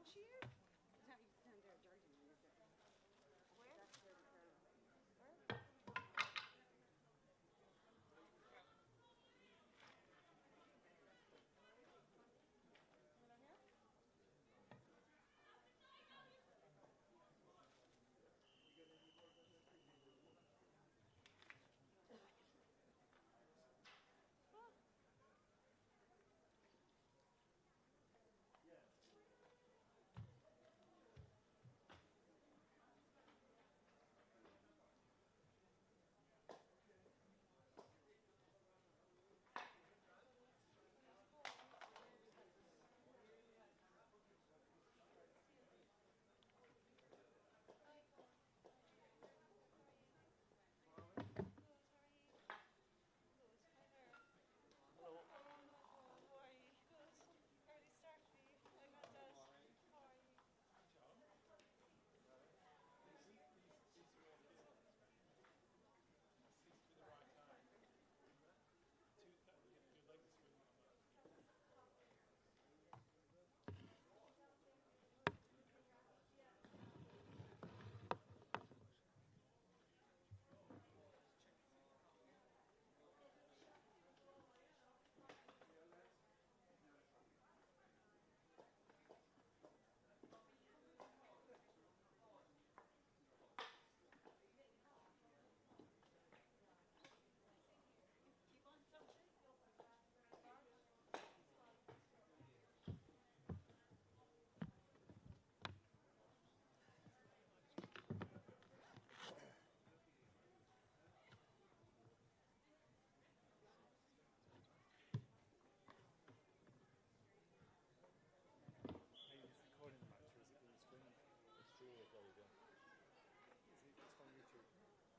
she is. You stand there, Jordan. Where? That's where the girl. Where?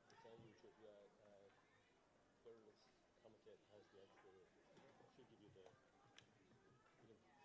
It's on YouTube, yeah. Wireless commentate has the extra. Should give you the link. Should have.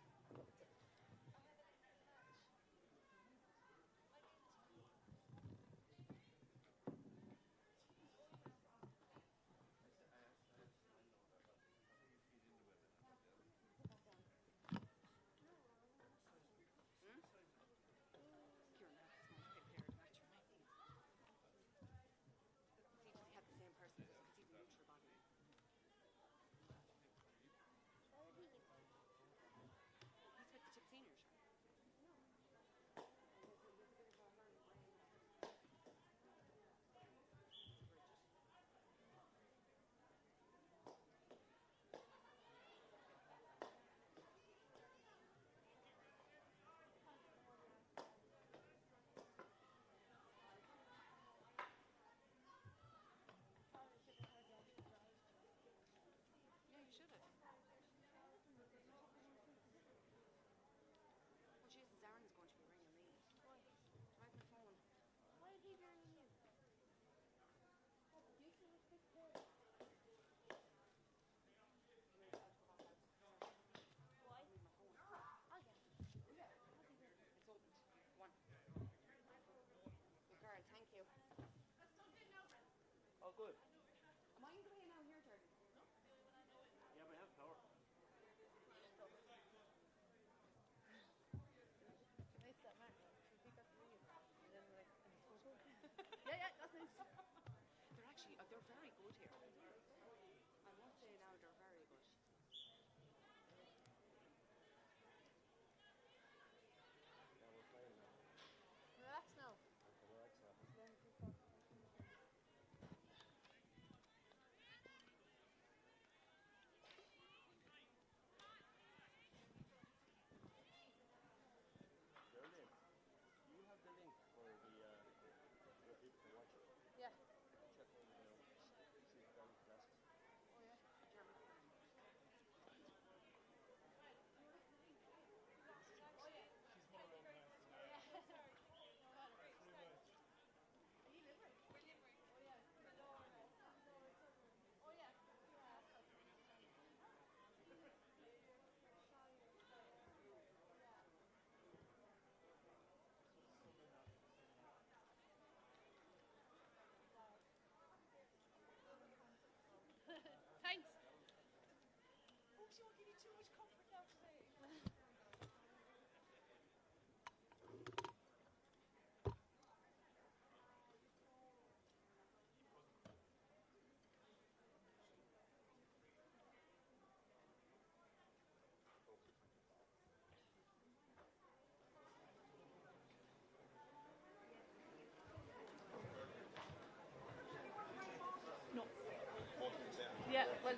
Well, Jesus, Aaron's going to be ringing me. Why? Drive my phone. Why did he be ringing you? You should have picked it. Why? I'll get it. It's opened. One. Good girl, thank you. Oh, good. Am I in the way now here, Jordan? Yeah, but I have power. Nice that Mark. You pick up the lead. And then like, yeah, that's nice. They're actually, they're very good here. I must say now, they're very good. Yeah, we're playing now. Relax now. Okay, relax now. Brilliant. Do you have the link for the people to watch it? Yeah. Check over there. See if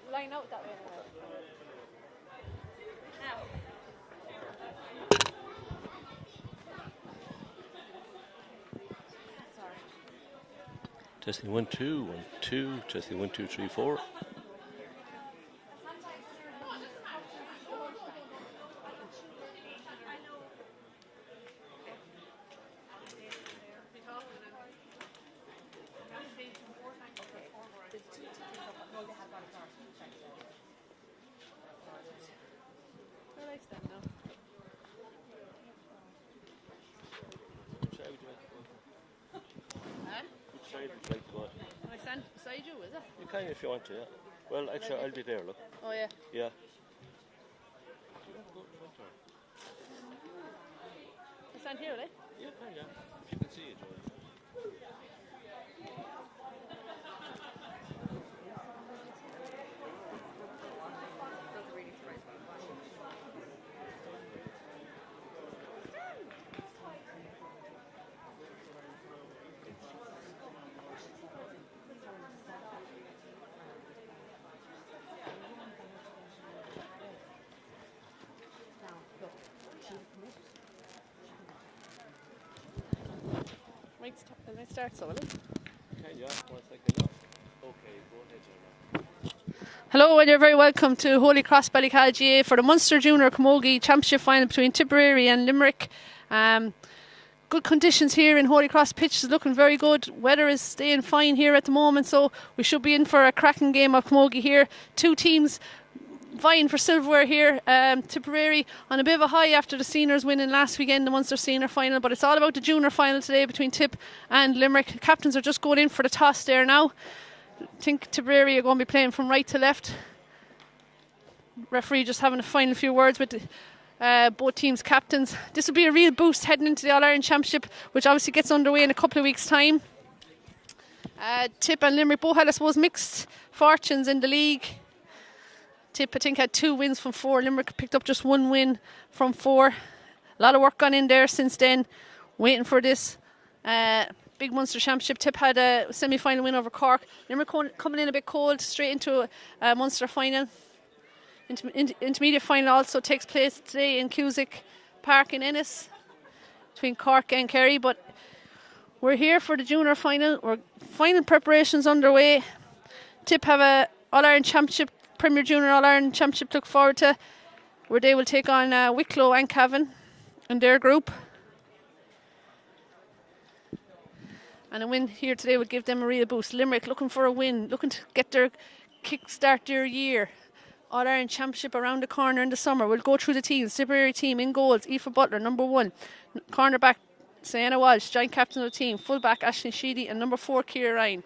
I'll line out that way anyway. Now. Sorry. Testing 1 2 1 2. Testing 1 2 3 4. Which side would you like to go? Can I stand beside you, is it? You can if you want to, yeah. Well, actually, I'll be there, look. Oh, yeah. Yeah. I stand here, eh? Yeah, yeah. If you can see it, Let's start, so will it? Okay, yeah. 1 second now. Okay, go ahead, Jenna. Hello, and you're very welcome to Holycross Ballycahill GAA for the Munster Junior Camogie Championship final between Tipperary and Limerick. Good conditions here in Holycross. Pitch is looking very good. Weather is staying fine here at the moment, so we should be in for a cracking game of Camogie here. Two teams vying for silverware here. Tipperary on a bit of a high after the seniors winning last weekend, the Munster senior final, but it's all about the junior final today between Tip and Limerick. Captains are just going in for the toss there now. I think Tipperary are going to be playing from right to left. Referee just having a final few words with both teams' captains. This will be a real boost heading into the All-Ireland Championship, which obviously gets underway in a couple of weeks' time. Tip and Limerick both had, I suppose, mixed fortunes in the league. Tip, I think, had 2 wins from 4. Limerick picked up just 1 win from 4. A lot of work gone in there since then, waiting for this big Munster Championship. Tip had a semi-final win over Cork. Limerick coming in a bit cold, straight into a Munster final. Intermediate final also takes place today in Cusack Park in Ennis between Cork and Kerry. But we're here for the junior final. We're final preparations underway. Tip have a All-Ireland Championship, Premier Junior All-Ireland Championship to look forward to, where they will take on Wicklow and Cavan in their group. And a win here today would give them a real boost. Limerick looking for a win, looking to get their kick-start their year. All-Ireland Championship around the corner in the summer. We'll go through the teams. Tipperary team in goals, Aoife Butler, number 1. Cornerback, Sienna Walsh, joint captain of the team. Fullback, Aisling Sheedy, and number 4, Ciara Ryan.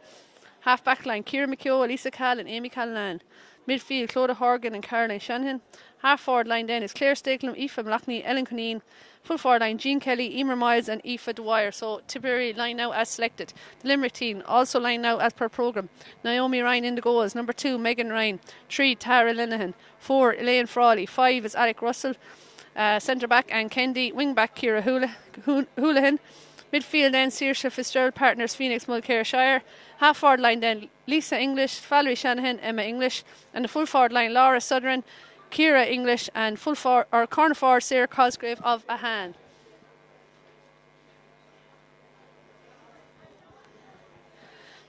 Half-back line, Ciara McKeough, Elisa Cahill and Amy Callanan. Midfield, Clodagh Horgan and Caroline Shanahan. Half-forward line then is Claire Stakelum, Aoife Malachney, Ellen Cuneen. Full-forward line, Jean Kelly, Emer Miles and Aoife Dwyer. So Tipperary line now as selected. The Limerick team also line now as per programme. Naomi Ryan in the goals. Number 2, Megan Ryan. 3, Tara Linehan. 4, Elaine Frawley. 5 is Alec Russell. Centre-back Anne Kendi. Wing-back Ciara Houlihan. Midfield then Saoirse Fitzgerald, partners Phoenix Mulcair Shire. Half-forward line then Lisa English, Valerie Shanahan, Emma English. And the full-forward line Laura Sutherland, Ciara English and corner forward Sarah Cosgrave of Ahan.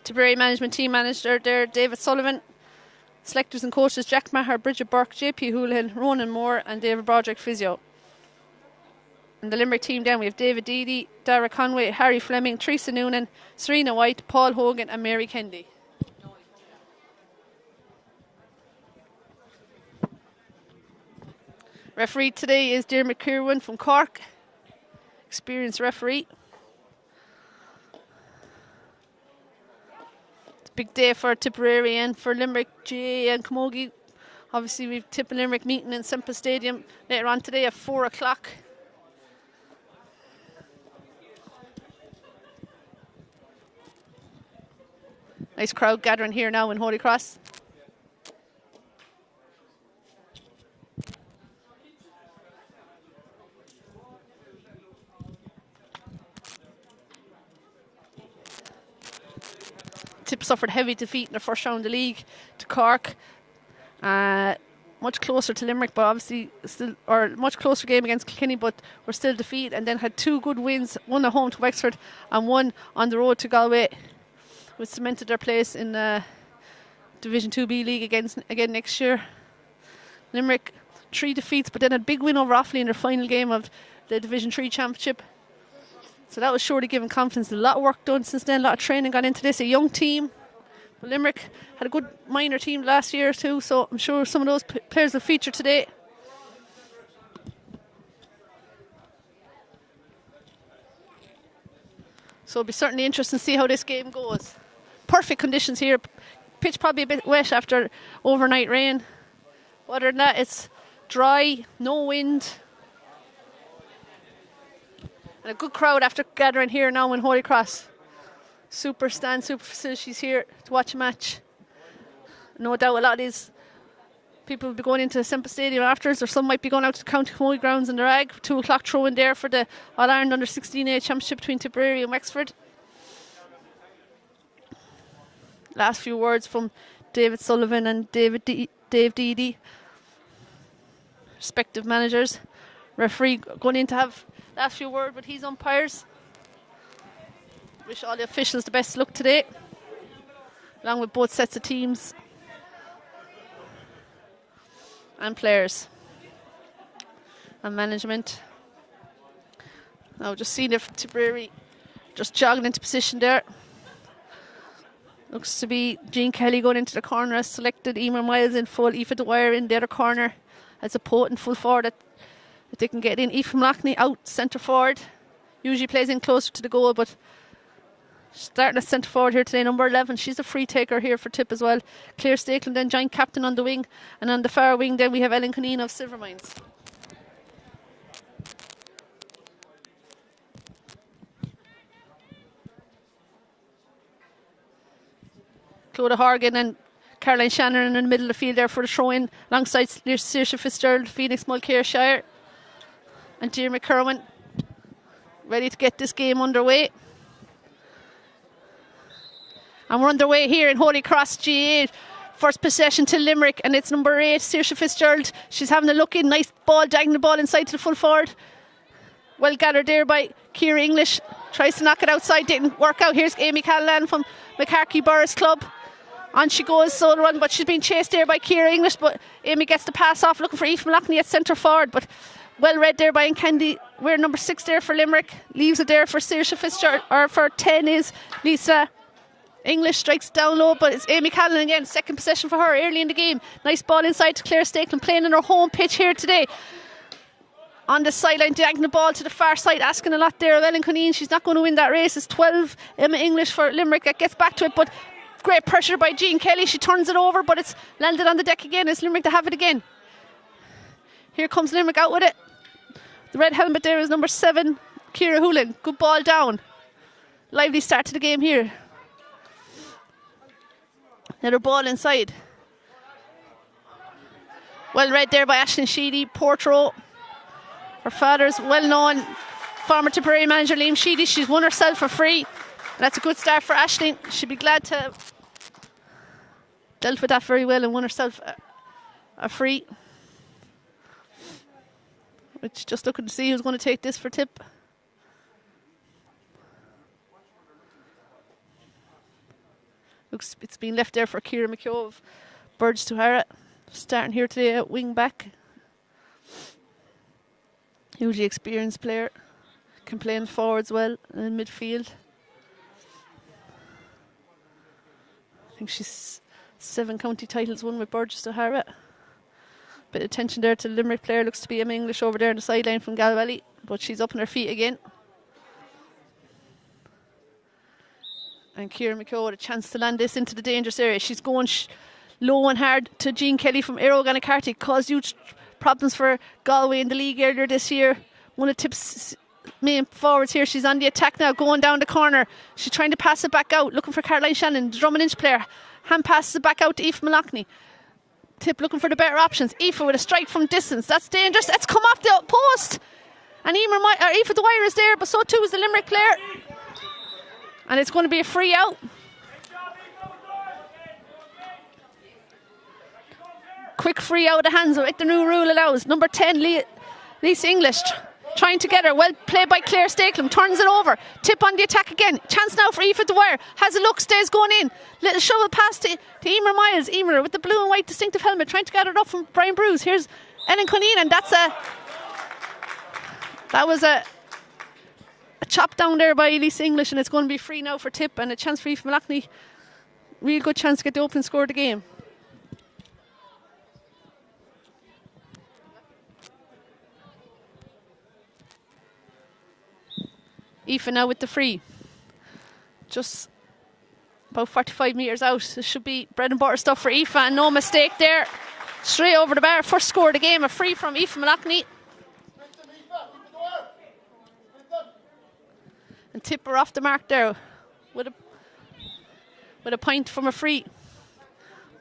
Tipperary management team manager there, David Sullivan. Selectors and coaches Jack Maher, Bridget Burke, JP Houlihan, Ronan Moore and David Broderick physio. And the Limerick team then we have David Deedy, Dara Conway, Harry Fleming, Teresa Noonan, Serena White, Paul Hogan and Mary Kendi. Referee today is Dermot Kirwan from Cork, experienced referee. It's a big day for Tipperary and for Limerick, GAA and Camogie. Obviously we've Tip and Limerick meeting in Semple Stadium later on today at 4 o'clock. Nice crowd gathering here now in Holycross. Tip suffered heavy defeat in the first round of the league to Cork. Much closer to Limerick, but obviously still, or much closer game against Kilkenny, but we're still defeated. And then had 2 good wins, one at home to Wexford and one on the road to Galway, which cemented their place in Division 2B League again next year. Limerick 3 defeats, but then a big win over Offaly in their final game of the Division 3 Championship. So that was sure to give them confidence. A lot of work done since then, a lot of training got into this. A young team. But Limerick had a good minor team last year too, so I'm sure some of those players will feature today. So it'll be certainly interesting to see how this game goes. Perfect conditions here. Pitch probably a bit wet after overnight rain. Other than that, it's dry, no wind. And a good crowd after gathering here now in Holycross. Super facilities here to watch a match. No doubt a lot of these people will be going into Semper Stadium afterwards, or some might be going out to the County Camogie grounds in the Rag. 2 o'clock throw in there for the All-Ireland Under 16A Championship between Tipperary and Wexford. Last few words from David Sullivan and Dave Deedy, respective managers. Referee going in to have last few words with his umpires. Wish all the officials the best luck today, along with both sets of teams and players and management. Now just seeing if Tipperary just jogging into position there. Looks to be Jean Kelly going into the corner as selected. Emer Miles in full. Aoife Dwyer in the other corner as a potent full forward that they can get in. Aoife Mulloughney out centre forward. Usually plays in closer to the goal, but starting at centre forward here today, number 11. She's a free taker here for Tip as well. Claire Stakeland then joint captain on the wing. And on the far wing then we have Ellen Conneen of Silvermines. Clodagh Horgan and Caroline Shannon in the middle of the field there for the throw-in, alongside Saoirse Fitzgerald, Phoenix Mulcair Shire, and Dear McCurwin, ready to get this game underway. And we're underway here in Holycross GAA. First possession to Limerick, and it's number 8, Saoirse Fitzgerald. She's having a look in, nice ball, dragging the ball inside to the full forward. Well gathered there by Ciara English. Tries to knock it outside, didn't work out. Here's Amy Callahan from McCarthy Burris Club. On she goes, so run, but she's being chased there by Ciara English, but Amy gets the pass off, looking for Aoife Mulloughney at centre forward, but well read there by Candy. We're number 6 there for Limerick. Leaves it there for Saoirse Fitzgerald, or for 10 is Lisa English. Strikes down low, but it's Amy Callahan again. Second possession for her early in the game. Nice ball inside to Claire Stakeland, playing in her home pitch here today. On the sideline, dragging the ball to the far side, asking a lot there of Ellen Conneen. She's not going to win that race. It's 12 Emma English for Limerick that gets back to it, but great pressure by Jean Kelly. She turns it over, but it's landed on the deck again. It's Limerick to have it again. Here comes Limerick out with it. The red helmet there is number 7, Ciara Hoolan. Good ball down. Lively start to the game here. Another ball inside. Well read there by Aisling Sheedy. Portro. Her father's well-known former Tipperary manager Liam Sheedy. She's won herself a free. And that's a good start for Aisling. She'll be glad to dealt with that very well and won herself a free. Which just looking to see who's going to take this for Tip. Looks it's been left there for Ciara McKeough of Burge Tuhara. Starting here today at wing back. Hugely experienced player. Can play in forwards well and in midfield. I think she's 7 county titles won with Burge Tuhara. Bit of attention there to the Limerick player. Looks to be Emma English over there on the sideline from Galway, but she's up on her feet again. And Ciara McKeough with a chance to land this into the dangerous area. She's going low and hard to Jean Kelly from Aero Gannacarty. Caused huge problems for Galway in the league earlier this year. One of Tip's main forwards here. She's on the attack now, going down the corner. She's trying to pass it back out, looking for Caroline Shannon, the Drummond Inch player. Hand passes it back out to Aoife Mulloughney. Tip looking for the better options. Aoife with a strike from distance. That's dangerous. That's come off the post. And Aoife Dwyer is there, but so too is the Limerick player. And it's going to be a free out. quick free out of the hands like the new rule allows. Number 10, Lisa English, trying to get her. Well played by Claire Stakelum. Turns it over. Tip on the attack again. Chance now for Aoife Dwyer. Has a look. Stays going in. Little shovel pass to Emer Miles. Emer with the blue and white distinctive helmet. Trying to get it up from Brian Bruce. Here's Ellen Cuneen. And that was a chop down there by Lisa English. And it's going to be free now for Tip. And a chance for Aoife Malachney. Real good chance to get the opening score of the game. Aoife now with the free. Just about 45 metres out. This should be bread and butter stuff for Aoife, and no mistake there. Straight over the bar. First score of the game. A free from Aoife Malachney. And Tip are off the mark there with a point from a free.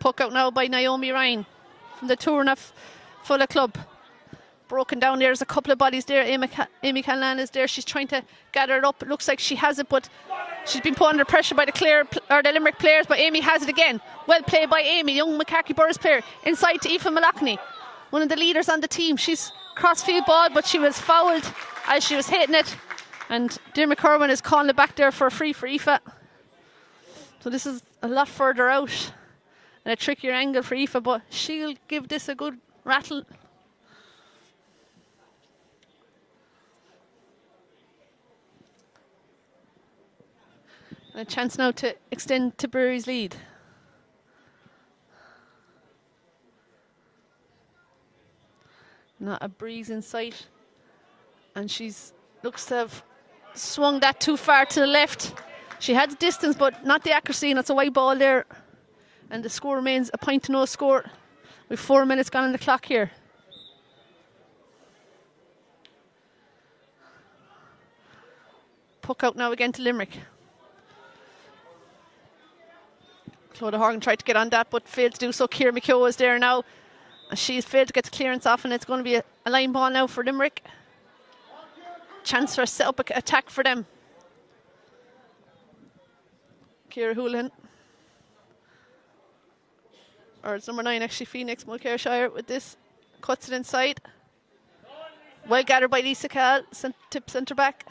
Puck out now by Naomi Ryan from the Tournaff Fulla Club. Broken down. There's a couple of bodies there. Amy Callan is there. She's trying to gather it up. It looks like she has it, but she's been put under pressure by the Limerick players. But Amy has it again. Well played by Amy, young McCarthy Burris player. Inside to Aoife Malachney, one of the leaders on the team. She's crossfield ball, but she was fouled as she was hitting it. And Dermot Kerwin is calling it back there for a free for Aoife. So this is a lot further out and a trickier angle for Aoife, but she'll give this a good rattle. A chance now to extend Tipperary's lead. Not a breeze in sight. And she's looks to have swung that too far to the left. She had the distance but not the accuracy, and it's a wide ball there. And the score remains a point to no score with 4 minutes gone on the clock here. Puck out now again to Limerick. Clodagh Horgan tried to get on that but failed to do so. Ciara McKeough is there now. And she's failed to get the clearance off, and it's going to be a line ball now for Limerick. Chance for a set up attack for them. Ciara Houlihan. Or it's number 9 actually, Phoenix Mulcairshire with this. Cuts it inside. Well gathered by Lisa Cahill, tip centre back.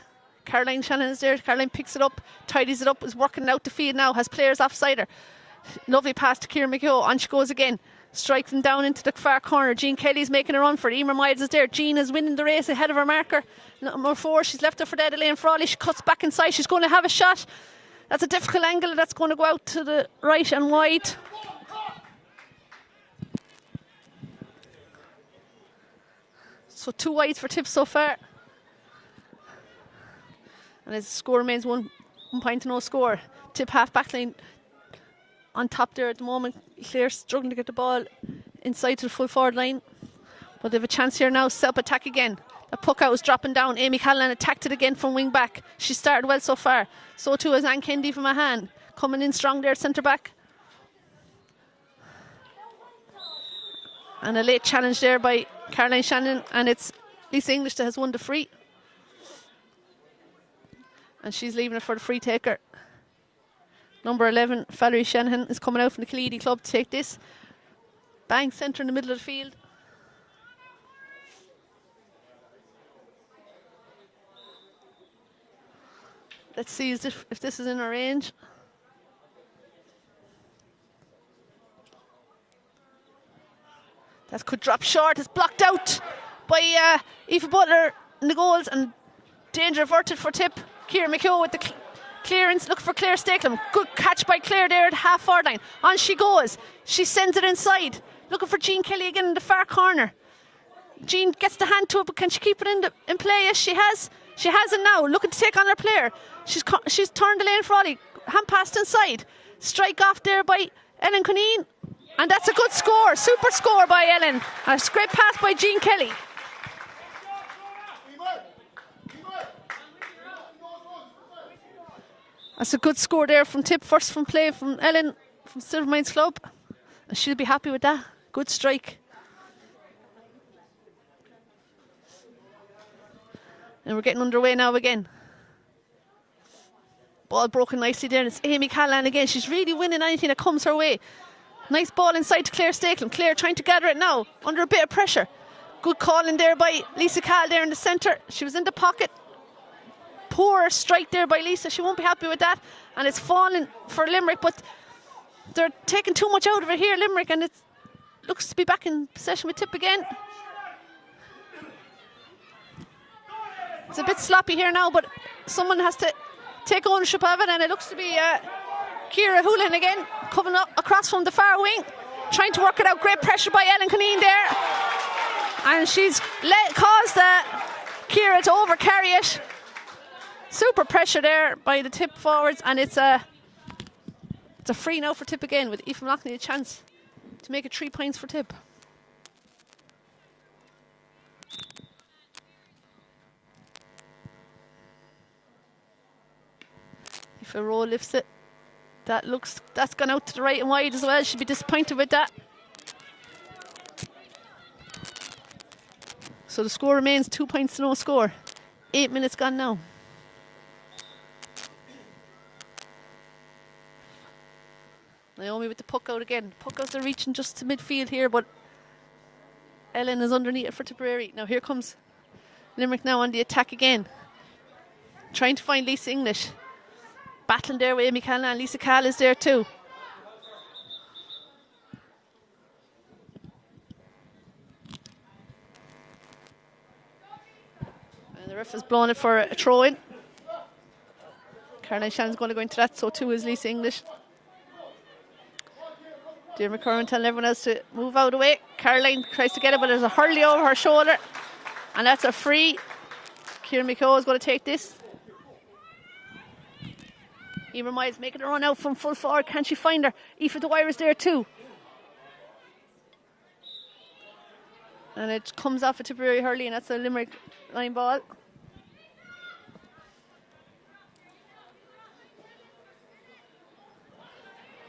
Caroline Shannon is there. Caroline picks it up, tidies it up, is working out the field now, has players offside her. Lovely pass to Ciara McKeough. On she goes again. Strikes them down into the far corner. Jean Kelly's making a run for it. Emer Miles is there. Jean is winning the race ahead of her marker. Number 4, she's left her for dead. Elaine Frawley. She cuts back inside. She's going to have a shot. That's a difficult angle. That's going to go out to the right and wide. So 2 wides for Tip so far. And as the score remains 1 point to no score. Tip half back line on top there at the moment. Claire struggling to get the ball inside to the full forward line. But they have a chance here now. Set up attack again. The puck out was dropping down. Amy Callan attacked it again from wing back. She started well so far. So too is Anne Kennedy from Mahan. Coming in strong there, centre back. And a late challenge there by Caroline Shannon. And it's Lisa English that has won the free. And she's leaving it for the free taker. Number 11, Valerie Shanahan, is coming out from the Kaleedy club to take this. Bang, centre in the middle of the field. Let's see if this is in our range. That could drop short. It's blocked out by Aoife Butler in the goals, and danger averted for Tip. Ciara McKeough with the clearance, looking for Claire Stakelum. Good catch by Claire there at half forward line. On she goes. She sends it inside. Looking for Jean Kelly again in the far corner. Jean gets the hand to it, but can she keep it in play? Yes, she has. She has it now. Looking to take on her player. She's turned the lane for Ollie. Hand passed inside. Strike off there by Ellen Cuneen. And that's a good score. Super score by Ellen. And a great pass by Jean Kelly. That's a good score there from Tip. First from play from Ellen from Silvermines Club. And she'll be happy with that. Good strike. And we're getting underway now again. Ball broken nicely there. And it's Amy Callan again. She's really winning anything that comes her way. Nice ball inside to Claire Stakelin. Claire trying to gather it now, under a bit of pressure. Good call in there by Lisa Cahill there in the centre. She was in the pocket. Poor strike there by Lisa. She won't be happy with that. And it's falling for Limerick, but they're taking too much out of it here, Limerick, and it looks to be back in possession with Tip again. It's a bit sloppy here now, but someone has to take ownership of it, and it looks to be Ciara Houlihan again, coming up across from the far wing, trying to work it out. Great pressure by Ellen Cunneen there, and she's caused Ciara to overcarry it. Super pressure there by the Tip forwards, and it's a free now for Tip again, with Aoife Malachney a chance to make it 3 points for Tip. If a row lifts it, that's gone out to the right and wide as well. She'd be disappointed with that. So the score remains 2 points to no score. 8 minutes gone now. Naomi with the puck out again. Puck out, they're reaching just to midfield here, but Ellen is underneath it for Tipperary. Now here comes Limerick now on the attack again, trying to find Lisa English. Battling there with Amy Callanan. Lisa Cahill is there too. And the ref has blown it for a throw in. Caroline Shannon's going to go into that, so too is Lisa English. Dear McCurran telling everyone else to move out of the way. Caroline tries to get it, but there's a hurley over her shoulder, and that's a free. Kieran McCaw is going to take this. Emer Miles making a run out from full forward. Can she find her? Aoife Dwyer is there too. And it comes off a Tipperary hurley, and that's a Limerick line ball.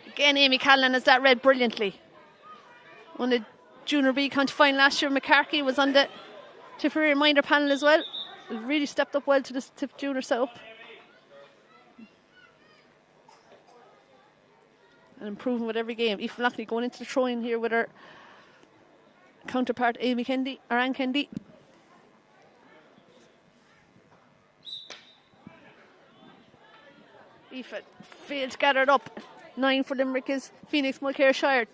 Again, Amy Callanan has that read brilliantly. Won the Junior B county final last year. McCarthy was on the Tipperary minor panel as well. Really stepped up well to this Tip Junior setup. And improving with every game. Aoife Malachney going into the throw-in here with her counterpart Anne Kendi. Aoife failed to gather it up. 9 for Limerick is Phoenix Mulcair Shire.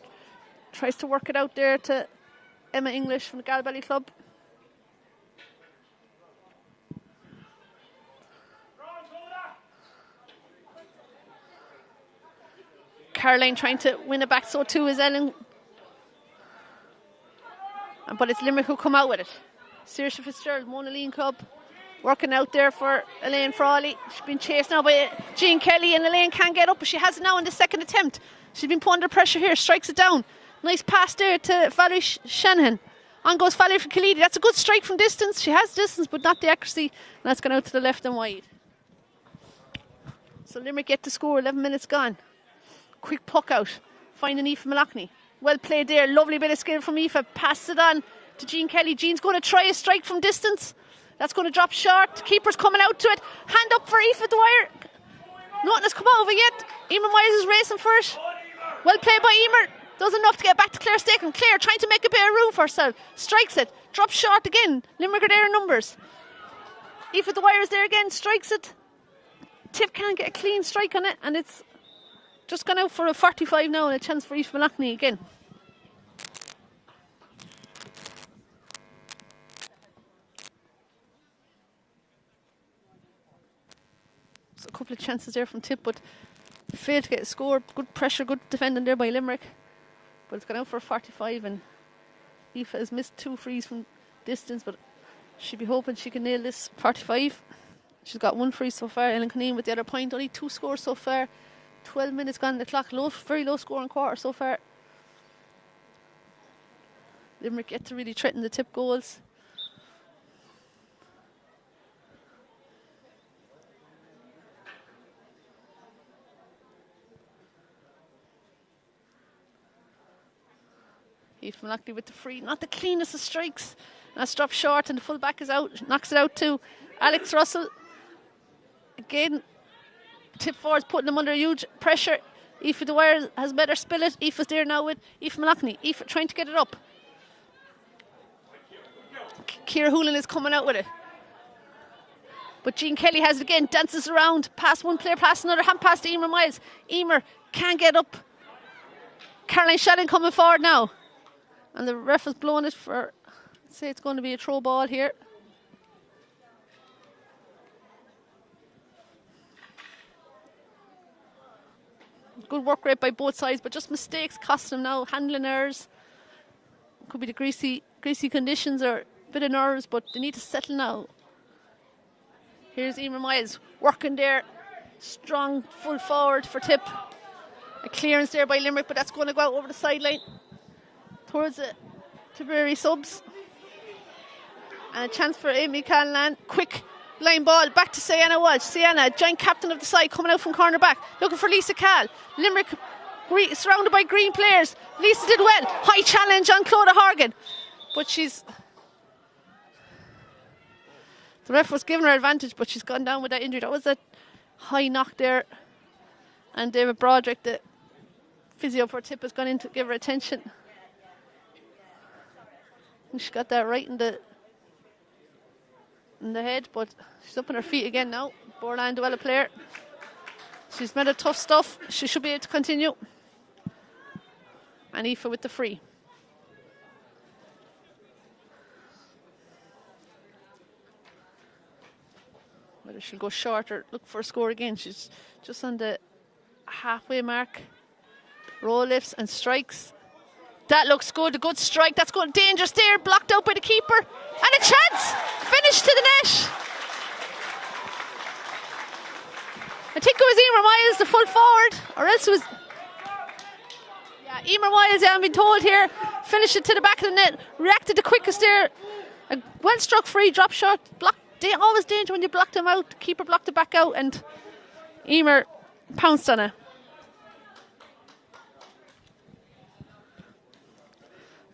Tries to work it out there to Emma English from the Galbally Club. Caroline trying to win it back, so too is Ellen. But it's Limerick who come out with it. Saoirse Fitzgerald, Mona Lean Club, working out there for Elaine Frawley. She's been chased now by Jean Kelly, and Elaine can't get up, but she has it now in the second attempt. She's been put under pressure here, strikes it down. Nice pass there to Valerie Shanahan. On goes Valerie for Khalidi. That's a good strike from distance. She has distance, but not the accuracy. And that's gone out to the left and wide. So Limerick get to score, 11 minutes gone. Quick puck out, finding Aoife Malachney. Well played there, lovely bit of skill from Aoife. Passes it on to Jean Kelly. Jean's going to try a strike from distance. That's going to drop short. Keeper's coming out to it. Hand up for Aoife Dwyer. Nothing has come out of it yet. Emer Miles is racing for it. Well played by Emer. Does enough to get back to Claire Staken. Claire trying to make a bit of room for herself. Strikes it. Drops short again. Limerick are there in numbers. Aoife Dwyer is there again. Strikes it. Tip can't get a clean strike on it, and it's just gone out for a 45 now, and a chance for Aoife Malachney again. So a couple of chances there from Tip, but failed to get a score. Good pressure, good defending there by Limerick. But it's gone out for a 45, and Aoife has missed 2 frees from distance, but she'll be hoping she can nail this 45. She's got 1 free so far. Ellen Cunneen with the other point. Only 2 scores so far. 12 minutes gone on the clock. Very low scoring quarter so far. Limerick yet to really threaten the Tip goals. Aoife Malachney with the free. Not the cleanest of strikes. That's dropped short, and the full back is out. Knocks it out to Alex Russell. Again, Tip forwards putting them under huge pressure. Aoife Dwyer has better spill it. Aoife's there now with Aoife Malachny. Aoife trying to get it up. Ciara Hoolan is coming out with it. But Jean Kelly has it again, dances around, past one player, past another, hand past Emer Miles. Emer can't get up. Caroline Shannon coming forward now. And the ref has blown it for, let's say it's going to be a throw ball here. Good work rate by both sides, but just mistakes cost them now. Handling errors. Could be the greasy conditions or a bit of nerves, but they need to settle now. Here's Emer Miles working there. Strong full forward for Tip. A clearance there by Limerick, but that's going to go out over the sideline towards the Tipperary subs. And a chance for Amy Callanan. Quick line ball back to Sienna Walsh. Sienna, giant captain of the side, coming out from corner back, looking for Lisa Cahl. Limerick surrounded by green players. Lisa did well. High challenge on Clodagh Horgan, but the ref was giving her advantage, but she's gone down with that injury. That was a high knock there. And David Broderick, the physio for Tip, has gone in to give her attention. I think she got that right in the head, but she's up on her feet again now. Borland, well a player. She's made a tough stuff. She should be able to continue. And Aoife with the free. Whether she'll go short or look for a score again. She's just on the halfway mark. Roll lifts and strikes. That looks good, a good strike. That's good. Dangerous there, blocked out by the keeper. And a chance! Finish to the net. I think it was Emer Miles, the full forward, or else it was... Yeah, Emer Miles, I'm being told here. Finished it to the back of the net. Reacted the quickest there. A well struck free, drop shot, blocked. Always danger when you block them out. The keeper blocked it back out and Emer pounced on it.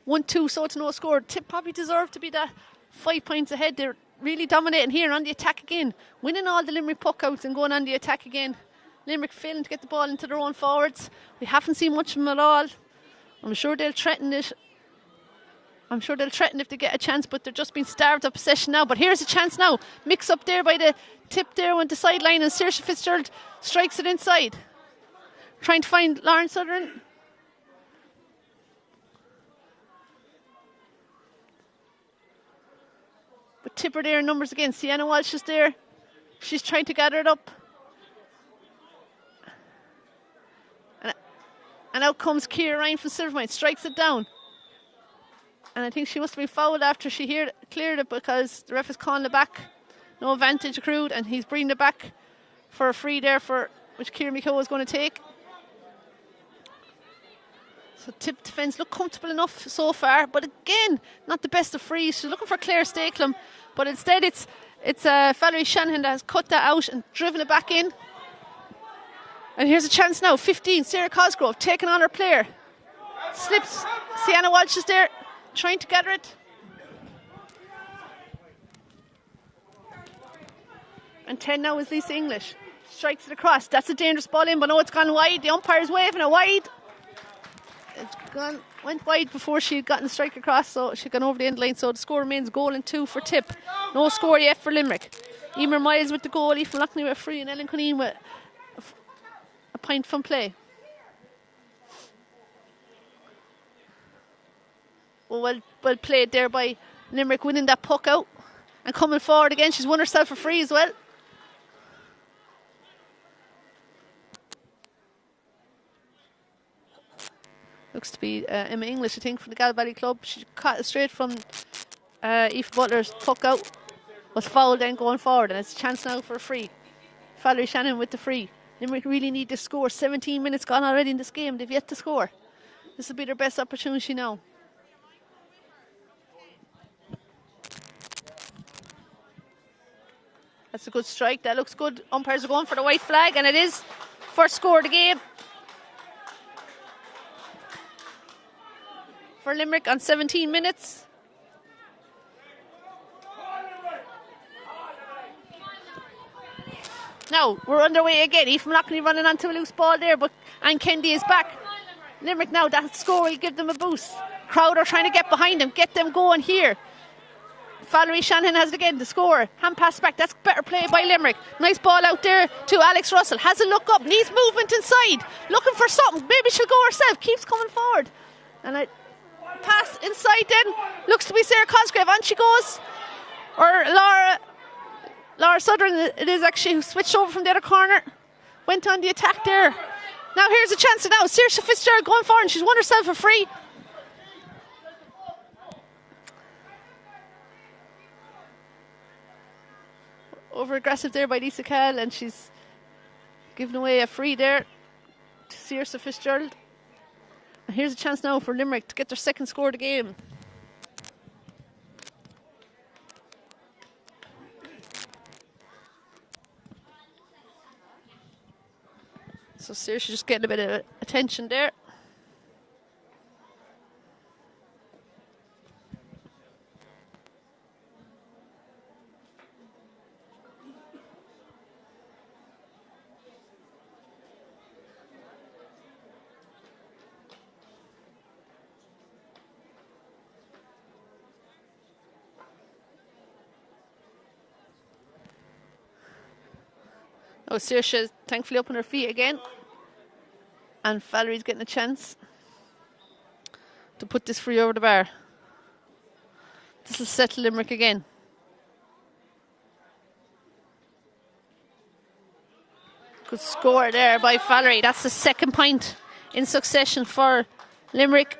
One-two, so to no score. Tip probably deserved to be that 5 points ahead. They're really dominating here on the attack again. Winning all the Limerick puck outs and going on the attack again. Limerick failing to get the ball into their own forwards. We haven't seen much of them at all. I'm sure they'll threaten it. I'm sure they'll threaten if they get a chance, but they're just being starved of possession now. But here's a chance now. Mix up there by the Tip there on the sideline, and Saoirse Fitzgerald strikes it inside. Trying to find Lauren Sutherland. But Tipper there in numbers again. Sienna Walsh is there. She's trying to gather it up. And out comes Ciara Ryan from Silvermine. Strikes it down. And I think she must have been fouled after she cleared it, because the ref is calling it back. No advantage accrued, and he's bringing it back for a free there, which Ciara McKeown is going to take. So Tip defence look comfortable enough so far, but again, not the best of frees. She's looking for Claire Stakelum, but instead it's Valerie Shanahan that has cut that out and driven it back in. And here's a chance now. 15, Sarah Cosgrove taking on her player. Slips. Sienna Walsh is there, trying to gather it. And 10 now is Lisa English. Strikes it across. That's a dangerous ball in, but no, it's gone wide. The umpire's waving it wide. Went wide before she had gotten the strike across, so she'd gone over the end line. So the score remains goal and 2 for Tip. No score yet for Limerick. Emer Miles with the goal, Aoife Malachny with a free, and Ellen Cuneen with a point from play. Well played there by Limerick, winning that puck out and coming forward again. She's won herself a free as well. Looks to be Emma English, I think, from the Galvalley Club. She caught it straight from Aoife Butler's puck out. Was fouled then going forward, and it's a chance now for a free. Valerie Shannon with the free. Limerick really need to score. 17 minutes gone already in this game. They've yet to score. This will be their best opportunity now. That's a good strike. That looks good. Umpires are going for the white flag, and it is. First score of the game for Limerick on 17 minutes. now. We're underway again. Aoife Malachney running onto a loose ball there, but Anne Kendi is back. Limerick now, that score will give them a boost. Crowd are trying to get behind them, get them going here. Valerie Shanahan has it again, the score. Hand pass back, that's better play by Limerick. Nice ball out there to Alex Russell. Has a look up, needs movement inside. Looking for something, maybe she'll go herself. Keeps coming forward. And a pass inside then. Looks to be Sarah Cosgrave, on she goes. Or Laura Sutherland, it is actually, who switched over from the other corner. Went on the attack there. Now here's a chance now. Saoirse Fitzgerald going forward and she's won herself a free. Over aggressive there by Lisa Cahill, and she's given away a free there to Saoirse Fitzgerald. And here's a chance now for Limerick to get their second score of the game. So Saoirse just getting a bit of attention there. Oh, Saoirse is thankfully up on her feet again. And Valerie's getting a chance to put this free over the bar. This will settle Limerick again. Good score there by Valerie. That's the second point in succession for Limerick.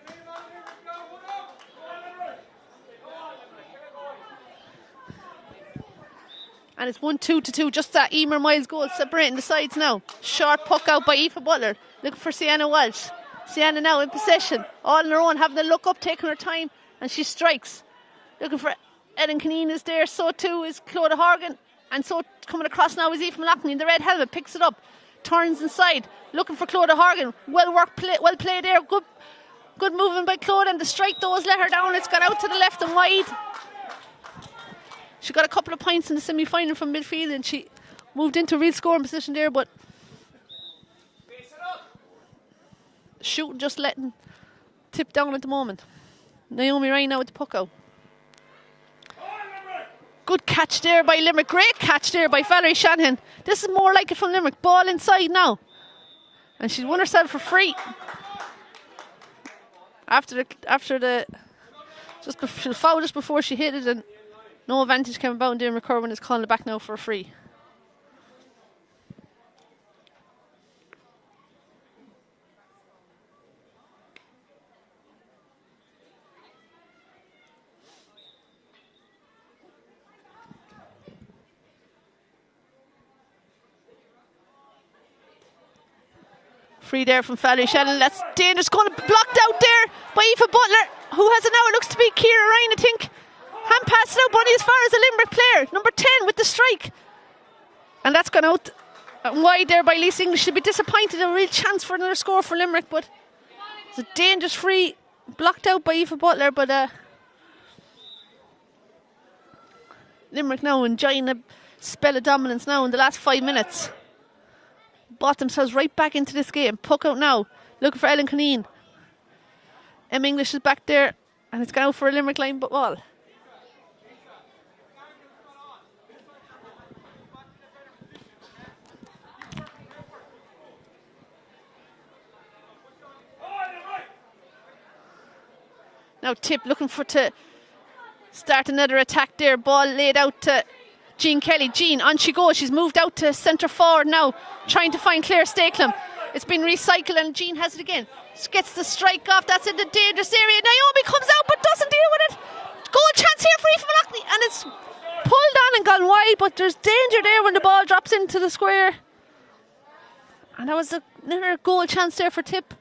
And it's 1-2-2, just that Emer Miles goal separating the sides now. Short puck out by Aoife Butler, looking for Sienna Walsh. Sienna now in possession, all on her own, having a look up, taking her time, and she strikes. Looking for Ellen Kineen is there, so too is Clodagh Horgan, and so coming across now is Aoife Malachney in the red helmet, picks it up, turns inside, looking for Clodagh Horgan. Well played there, good moving by Clodagh, and the strike though has let her down. It's gone out to the left and wide. She got a couple of points in the semi-final from midfield and she moved into a real scoring position there, but shooting just letting tip down at the moment. Naomi Ryan now with the puck out. Good catch there by Limerick. Great catch there by Valerie Shanahan. This is more like it from Limerick. Ball inside now. And she's won herself for free. She'll foul just before she hit it, and no advantage came about, and Darren McCurwan is calling it back now for a free. Free there from Valerie Shannon. That's dangerous. Going to be blocked out there by Aoife Butler, who has it now. It looks to be Ciara Ryan, I think. Hand pass now, Bunny, as far as a Limerick player. Number 10 with the strike. And that's gone out wide there by Lisa English. She'll be disappointed. A real chance for another score for Limerick, but it's a dangerous free. Blocked out by Aoife Butler, but Limerick now enjoying a spell of dominance now in the last 5 minutes. Bought themselves right back into this game. Puck out now, looking for Ellen Kineen. Em English is back there, and it's gone out for a Limerick line but ball. Now Tip looking to start another attack there. Ball laid out to Jean Kelly. Jean, on she goes. She's moved out to centre forward now, trying to find Claire Stakelum. It's been recycled and Jean has it again. Gets the strike off. That's in the dangerous area. Naomi comes out but doesn't deal with it. Goal chance here for Aoife Malachney, and it's pulled on and gone wide, but there's danger there when the ball drops into the square. And that was another goal chance there for Tip.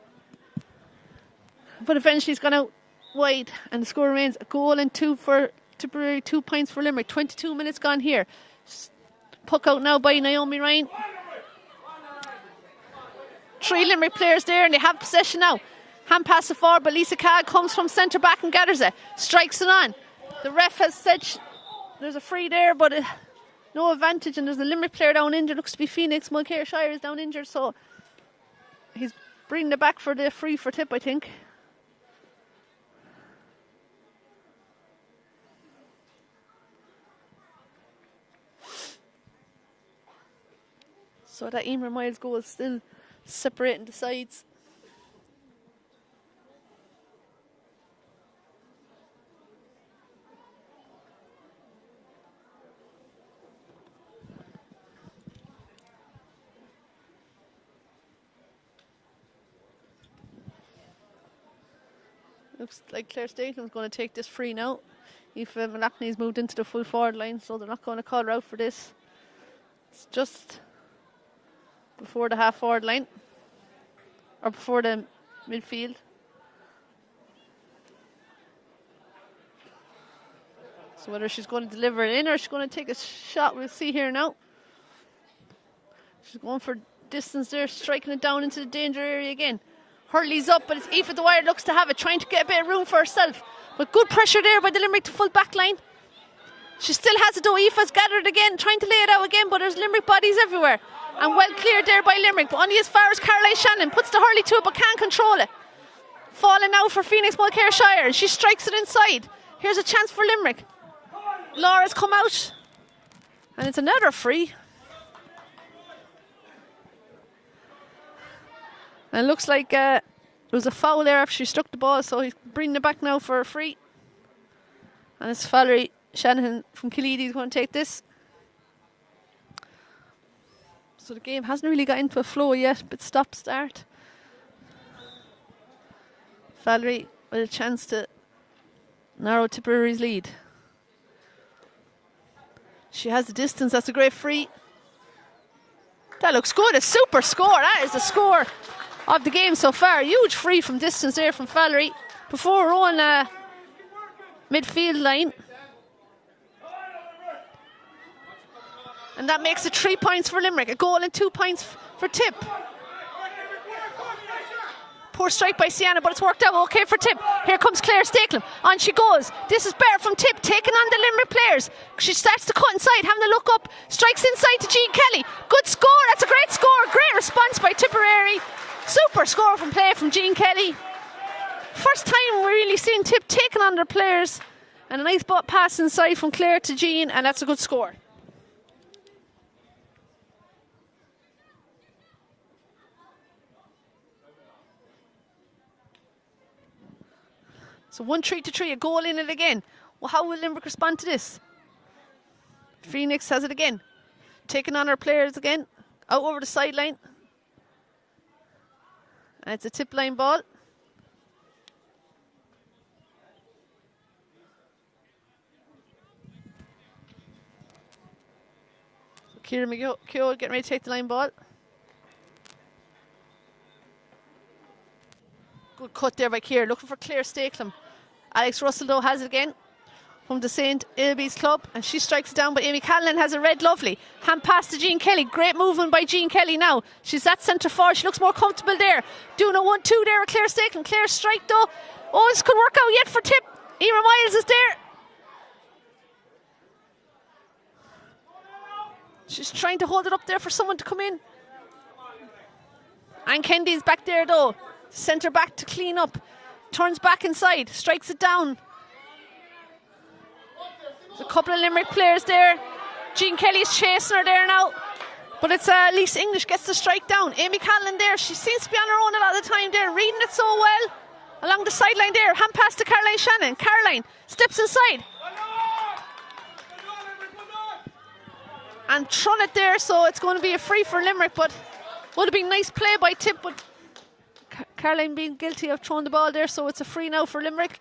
But eventually it's gone out wide, and the score remains a goal and 2 for Tipperary, 2 points for Limerick. 22 minutes gone here. Puck out now by Naomi Ryan. 3 Limerick players there, and they have possession now. Hand pass it forward, but Lisa Cahill comes from centre back and gathers it. Strikes it on. The ref has said there's a free there, but no advantage, and there's a Limerick player down injured. Looks to be Phoenix. Mulcair Shire is down injured, so he's bringing it back for the free for Tip, I think. So that Emer Miles goal is still separating the sides. Looks like Claire Stakeland's going to take this free now. Aoife Malachney's moved into the full forward line, so they're not going to call her out for this. It's just before the half forward line, or before the midfield. So whether she's going to deliver it in or she's going to take a shot, we'll see here now. She's going for distance there, striking it down into the danger area again. Hurley's up, but it's Aoife Dwyer looks to have it, trying to get a bit of room for herself. But good pressure there by the Limerick to full back line. She still has it though. Aoife's gathered again, trying to lay it out again, but there's Limerick bodies everywhere. And well cleared there by Limerick, but only as far as Caroline Shannon puts the hurley to it, but can't control it. Falling now for Phoenix Mulcair Shire, and she strikes it inside. Here's a chance for Limerick. Laura's come out, and it's another free. And it looks like there was a foul there after she struck the ball, so he's bringing it back now for a free. And it's Valerie Shanahan from Killeedy who's going to take this. So the game hasn't really got into a flow yet, but stop-start. Valerie with a chance to narrow Tipperary's lead. She has the distance, that's a great free. That looks good, a super score. That is the score of the game so far. Huge free from distance there from Valerie before her own midfield line. And that makes it 3 points for Limerick, a goal and 2 points for Tip. Poor strike by Sienna, but it's worked out okay for Tip. Here comes Claire Stakeland. On she goes. This is better from Tip, taking on the Limerick players. She starts to cut inside, having a look up. Strikes inside to Jean Kelly. Good score. That's a great score. Great response by Tipperary. Super score from play from Jean Kelly. First time we're really seeing Tip taking on their players. And a nice pass inside from Claire to Jean, and that's a good score. So 1-3-3, a goal in it again. Well, how will Limerick respond to this? Phoenix has it again. Taking on our players again. Out over the sideline. And it's a tip line ball. So Ciara McKeown getting ready to take the line ball. Good cut there by Ciara, looking for Claire Stakeland. Alex Russell though has it again from the St. Ilby's club, and she strikes it down, but Amy Callan has a red lovely. Hand pass to Jean Kelly. Great movement by Jean Kelly now. She's at centre forward. She looks more comfortable there. Doing a 1-2 there with Claire Stakeland. Claire's strike though. Oh, this could work out yet for Tip. Emer Miles is there. She's trying to hold it up there for someone to come in. Anne Kennedy's back there though. Centre back to clean up. Turns back inside. Strikes it down. There's a couple of Limerick players there. Jean Kelly's chasing her there now. But it's Lisa English gets the strike down. Amy Callan there. She seems to be on her own a lot of the time there. Reading it so well. Along the sideline there. Hand pass to Caroline Shannon. Caroline steps inside. And thrown it there. So it's going to be a free for Limerick. But would have been nice play by Tip. But Caroline being guilty of throwing the ball there, so it's a free now for Limerick.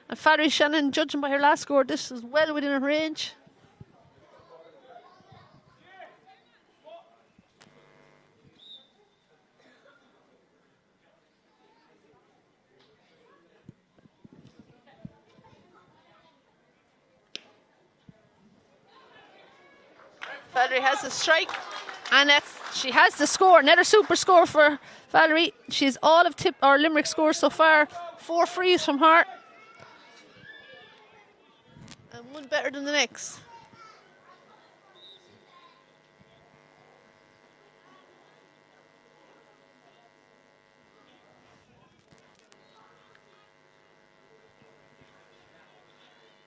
And Valerie Shannon, judging by her last score, this is well within her range. Valerie has the strike, and she has the score. Another super score for Valerie. She's all of Tip or Limerick scores so far. 4 frees from her. And one better than the next.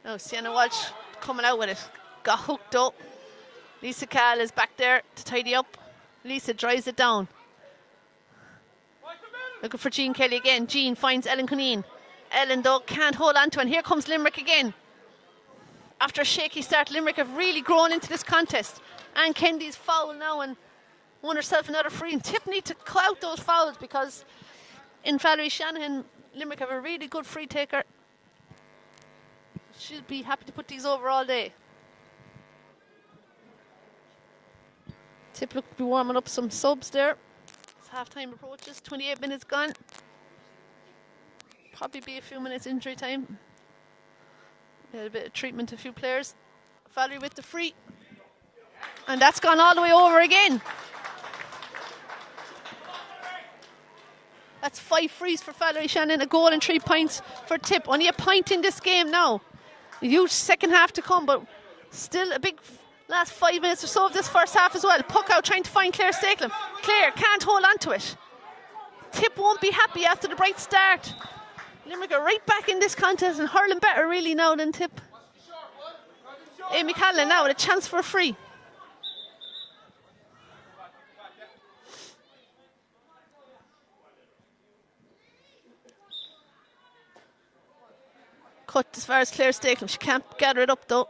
Now Sienna Walsh coming out with it. Got hooked up. Lisa Cahill is back there to tidy up. Lisa drives it down. Looking for Jean Kelly again. Jean finds Ellen Cuneen. Ellen though can't hold on to it. And here comes Limerick again. After a shaky start, Limerick have really grown into this contest. Anne Kennedy's foul now and won herself another free. And Tip need to call out those fouls because in Valerie Shanahan, Limerick have a really good free taker. She'll be happy to put these over all day. Tip look to be warming up some subs there. As half time approaches, 28 minutes gone. Probably be a few minutes injury time. We had a bit of treatment to a few players. Valerie with the free. And that's gone all the way over again. That's 5 frees for Valerie Shannon, a goal and 3 points for Tip. Only a point in this game now. A huge second half to come, but still a big last 5 minutes or so of this first half as well. Puck out trying to find Claire Stakelum. Claire can't hold on to it. Tip won't be happy after the bright start. Limerick are right back in this contest and hurling better really now than Tip. Amy Callan now with a chance for a free. Cut as far as Claire Stakelum. She can't gather it up though.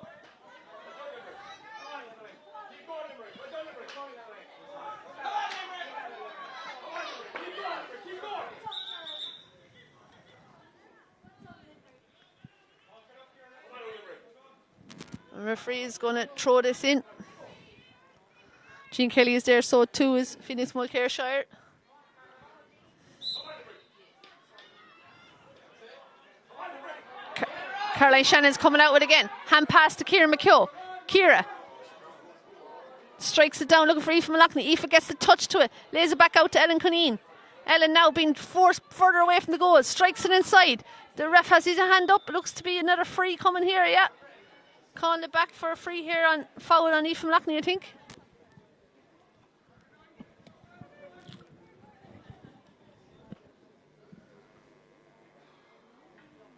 The referee is going to throw this in. Jean Kelly is there, so too is Phoenix Mulcairshire. Caroline Shannon's coming out with it again. Hand pass to Ciara McHugh. Ciara strikes it down looking for Aoife Malachney. Aoife gets the touch to it. Lays it back out to Ellen Cuneen. Ellen now being forced further away from the goal. Strikes it inside. The ref has his hand up. Looks to be another free coming here, yeah. Calling it back for a free here on foul on Aoife Malachney, I think.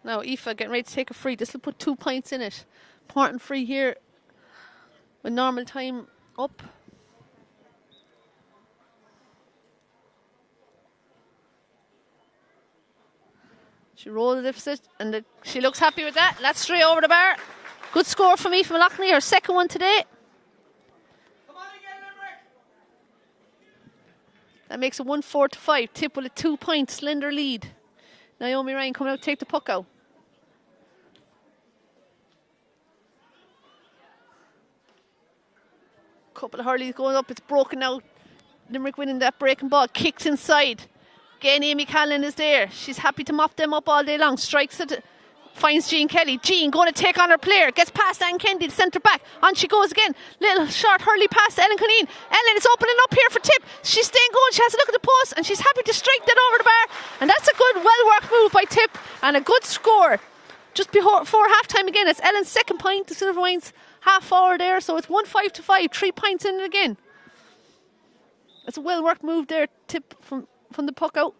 Now Aoife getting ready to take a free. This will put 2 points in it. Important free here with normal time up. She rolled the deficit and she looks happy with that. That's straight over the bar. Good score from Aoife Malachney, her second one today. Come on again, Limerick. That makes it 1-4-5. Tip with a 2 point slender lead. Naomi Ryan coming out to take the puck out. Couple of hurleys going up. It's broken now. Limerick winning that breaking ball. Kicks inside. Again, Amy Callan is there. She's happy to mop them up all day long. Strikes it. Finds Jean Kelly. Jean going to take on her player. Gets past Anne Kennedy, the centre back. On she goes again. Little short hurley pass to Ellen Cuneen. Ellen is opening up here for Tip. She's staying going. She has a look at the post and she's happy to strike that over the bar. And that's a good, well-worked move by Tip. And a good score. Just before half-time again. It's Ellen's second point. The Silver Wines half forward there. So it's 1-5-5. 3 points in it again. It's a well-worked move there, Tip, from the puck out.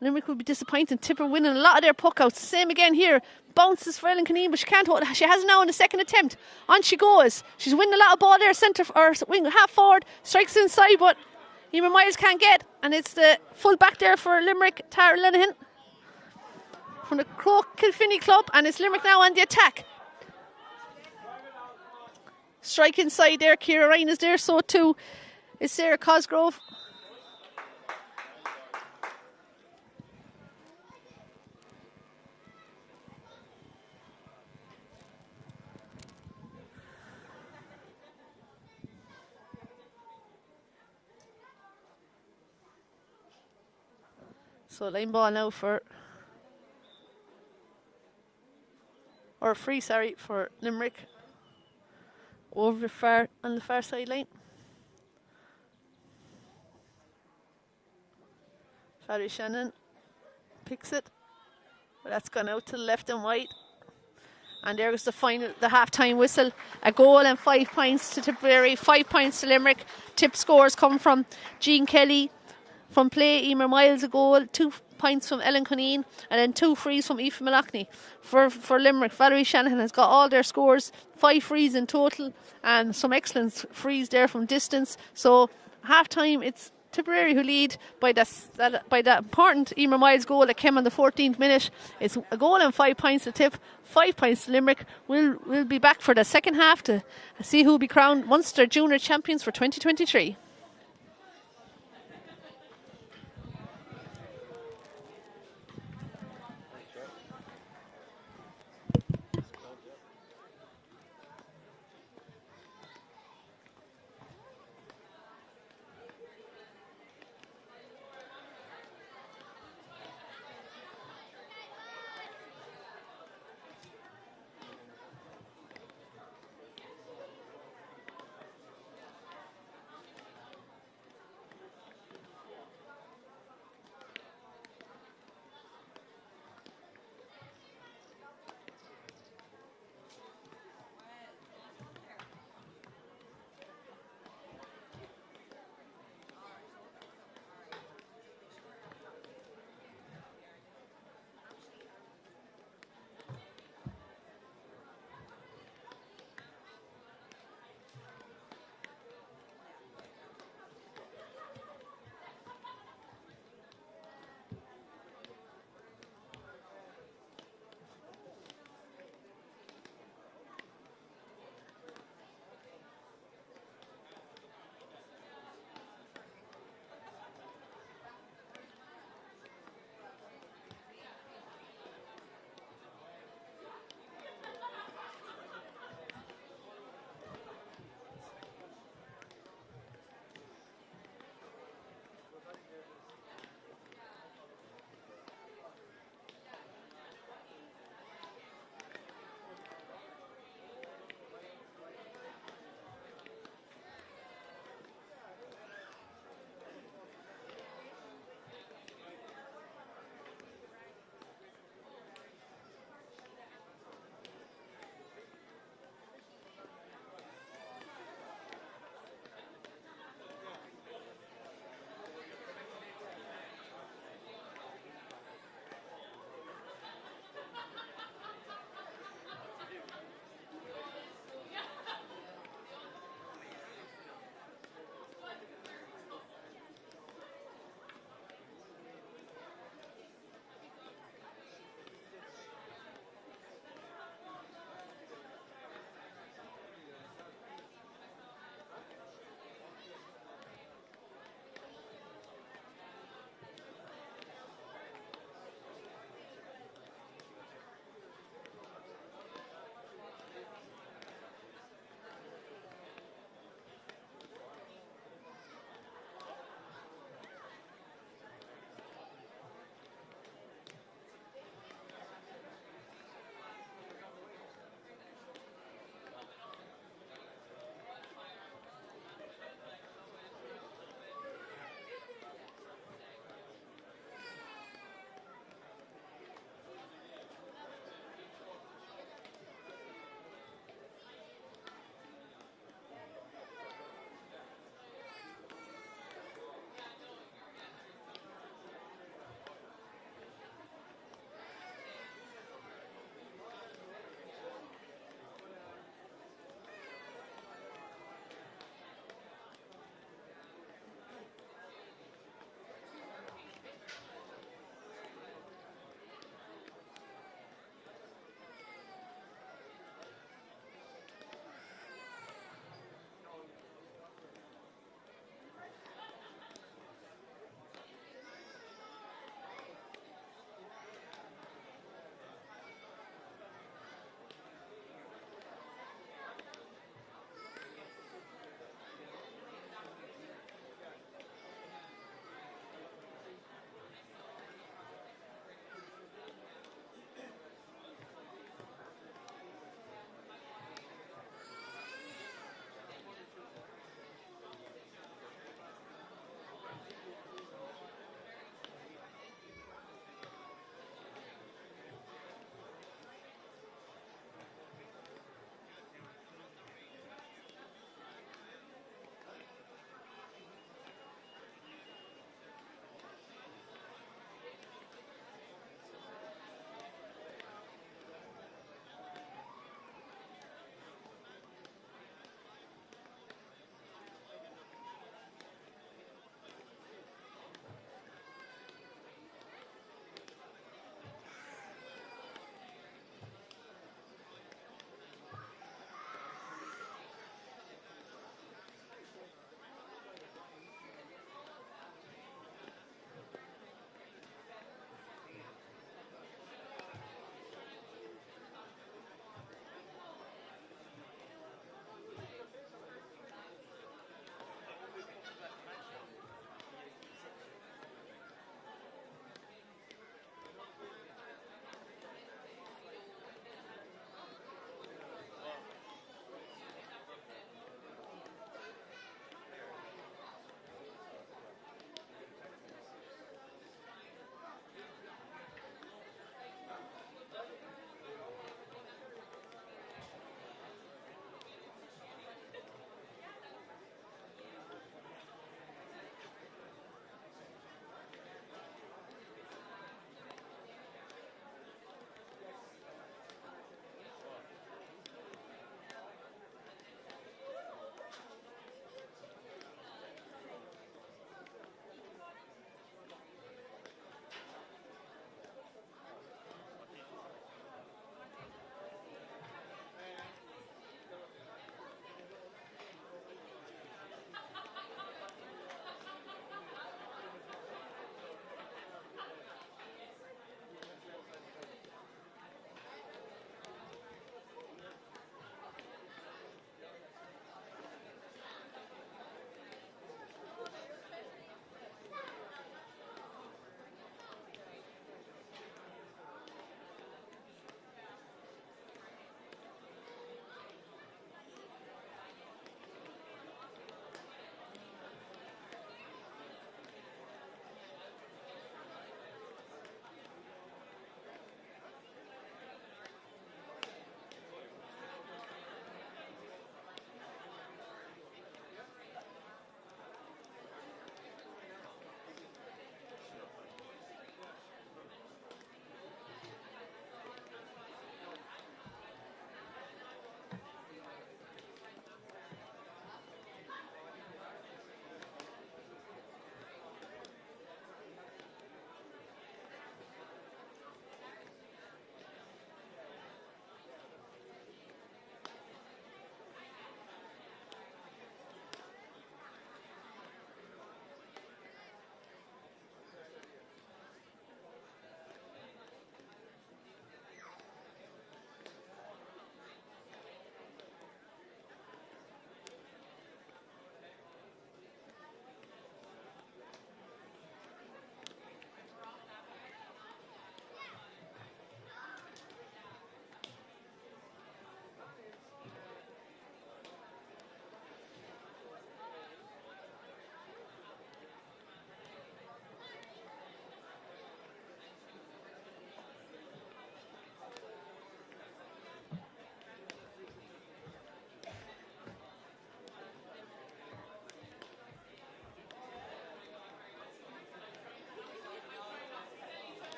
Limerick will be disappointed. Tip are winning a lot of their puck outs. Same again here. Bounces for Ellen Cuneen, but she can't hold. She has now in the second attempt. On she goes. She's winning a lot of ball there, centre or wing, half forward. Strikes inside, but Emer Miles can't get. And it's the full back there for Limerick, Tara Lenihan from the Croke Kilfinney club, and it's Limerick now on the attack. Strike inside there. Ciara Ryan is there, so too is Sarah Cosgrove. So line ball now for, or free, sorry, for Limerick. Over far on the far sideline. Valerie Shannon picks it, but that's gone out to the left and wide. And there goes the final, the half-time whistle. A goal and 5 points to Tipperary, 5 points to Limerick. Tip scores come from Jean Kelly. From play, Emer Miles a goal, 2 points from Ellen Cuneen, and then 2 frees from Aoife Malachney. For Limerick, Valerie Shanahan has got all their scores, 5 frees in total, and some excellent frees there from distance. So half time, it's Tipperary who lead by that important Emer Miles goal that came on the 14th minute. It's a goal and 5 points to Tip, 5 points to Limerick. We'll be back for the second half to see who will be crowned Munster Junior Champions for 2023.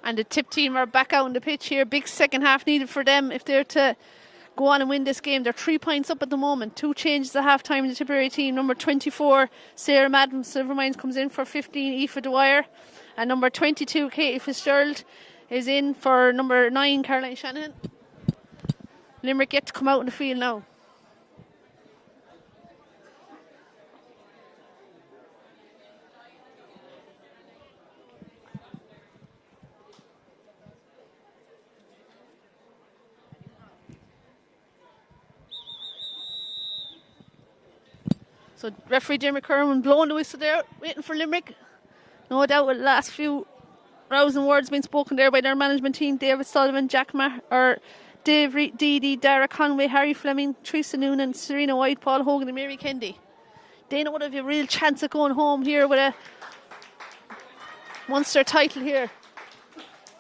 And the Tip team are back out on the pitch here. Big second half needed for them if they're to go on and win this game. They're 3 points up at the moment. 2 changes at half time in the Tipperary team. Number 24, Sarah Madden Silvermines, comes in for 15, Aoife Dwyer. And number 22, Katie Fitzgerald, is in for number 9, Caroline Shanahan. Limerick yet to come out in the field now. So referee Jim McCurran blowing the whistle there, waiting for Limerick. No doubt with the last few rousing words being spoken there by their management team. David Sullivan, Dave Reed, Dee, Dara Conway, Harry Fleming, Teresa Noonan, Serena White, Paul Hogan and Mary Kendi. They know would have a real chance of going home here with a Munster title here.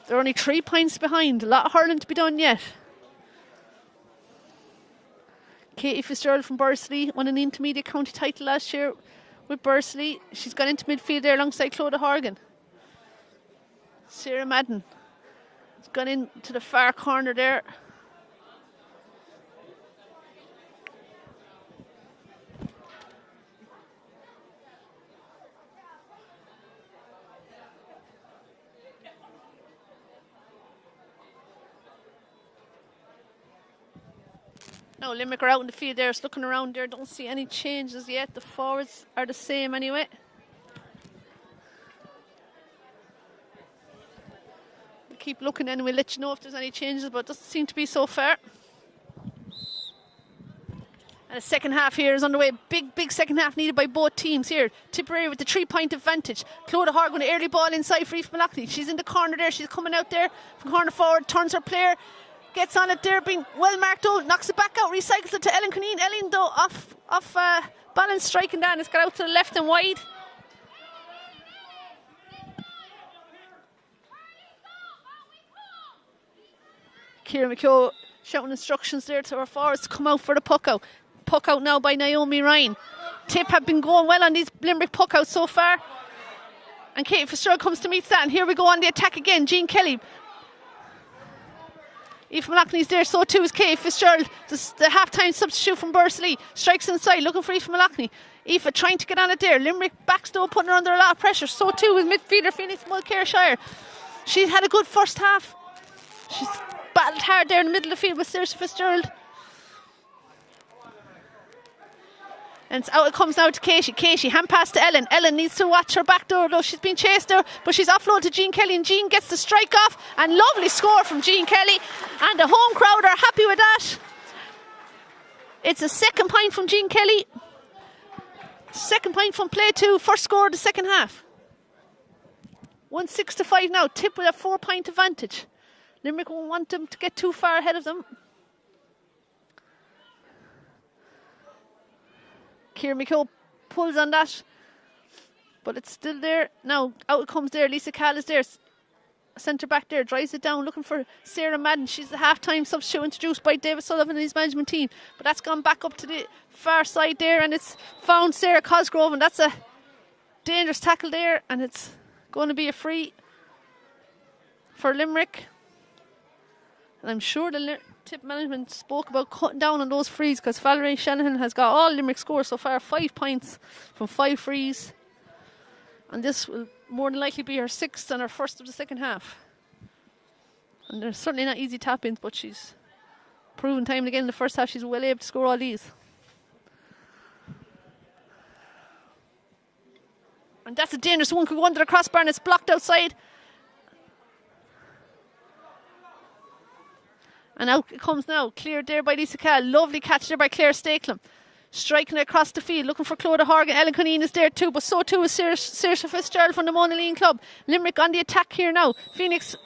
They're only 3 points behind. A lot of hurling to be done yet. Katie Fitzgerald from Bursley won an intermediate county title last year with Bursley. She's gone into midfield there alongside Clodagh Horgan. Sarah Madden has gone into the far corner there. Now Limerick are out in the field there, just looking around there, don't see any changes yet. The forwards are the same anyway. We'll keep looking and we'll let you know if there's any changes, but it doesn't seem to be so far. And the second half here is underway. Big second half needed by both teams here. Tipperary with the 3 point advantage. Clodagh Horgan, early ball inside for Aoife Malachney. She's in the corner there, she's coming out there from corner forward, turns her player. Gets on it there, being well marked out, knocks it back out, recycles it to Ellen Cuneen. Ellen though off balance, striking down. It's got out to the left and wide. Ciara McKeough shouting instructions there to her forwards to come out for the puck out. Puck out now by Naomi Ryan. Tip have been going well on these Limerick puck outs so far. And Katie Fitzgerald comes to meet that, and here we go on the attack again. Jean Kelly. Aoife Malachney's there, so too is Katie Fitzgerald, the half-time substitute from Bursley. Strikes inside, looking for Aoife Malachney. Aoife trying to get on it there. Limerick backstow, putting her under a lot of pressure. So too is midfielder Phoenix Mulcairshire. She's had a good first half. She's battled hard there in the middle of the field with Saoirse Fitzgerald. And out it comes now to Katie. Katie, hand pass to Ellen. Ellen needs to watch her back door though. She's been chased there, but she's offloaded to Jean Kelly, and Jean gets the strike off. And lovely score from Jean Kelly. And the home crowd are happy with that. It's a second point from Jean Kelly. Second point from play 2. First score of the second half. 1-6-5 now. Tip with a 4 point advantage. Limerick won't want them to get too far ahead of them. Ciara McKeough pulls on that, but it's still there. Now out it comes there. Lisa Cahill is there, centre back there, drives it down, looking for Sarah Madden. She's the half-time substitute introduced by David Sullivan and his management team, but that's gone back up to the far side there, and it's found Sarah Cosgrove, and that's a dangerous tackle there, and it's going to be a free for Limerick. And I'm sure the Tip management spoke about cutting down on those frees, because Valerie Shanahan has got all Limerick scores so far, 5 points from 5 frees. And this will more than likely be her 6th and her first of the second half. And they're certainly not easy tap-ins, but she's proven time and again in the first half she's well able to score all these. And that's a dangerous one, could go under the crossbar and it's blocked outside. And out it comes now, cleared there by Lisa Cahill. Lovely catch there by Claire Stakelum. Striking it across the field, looking for Clodagh Horgan. Ellen Cuneen is there too, but so too is Saoirse Fitzgerald from the Monaleen Club. Limerick on the attack here now. Phoenix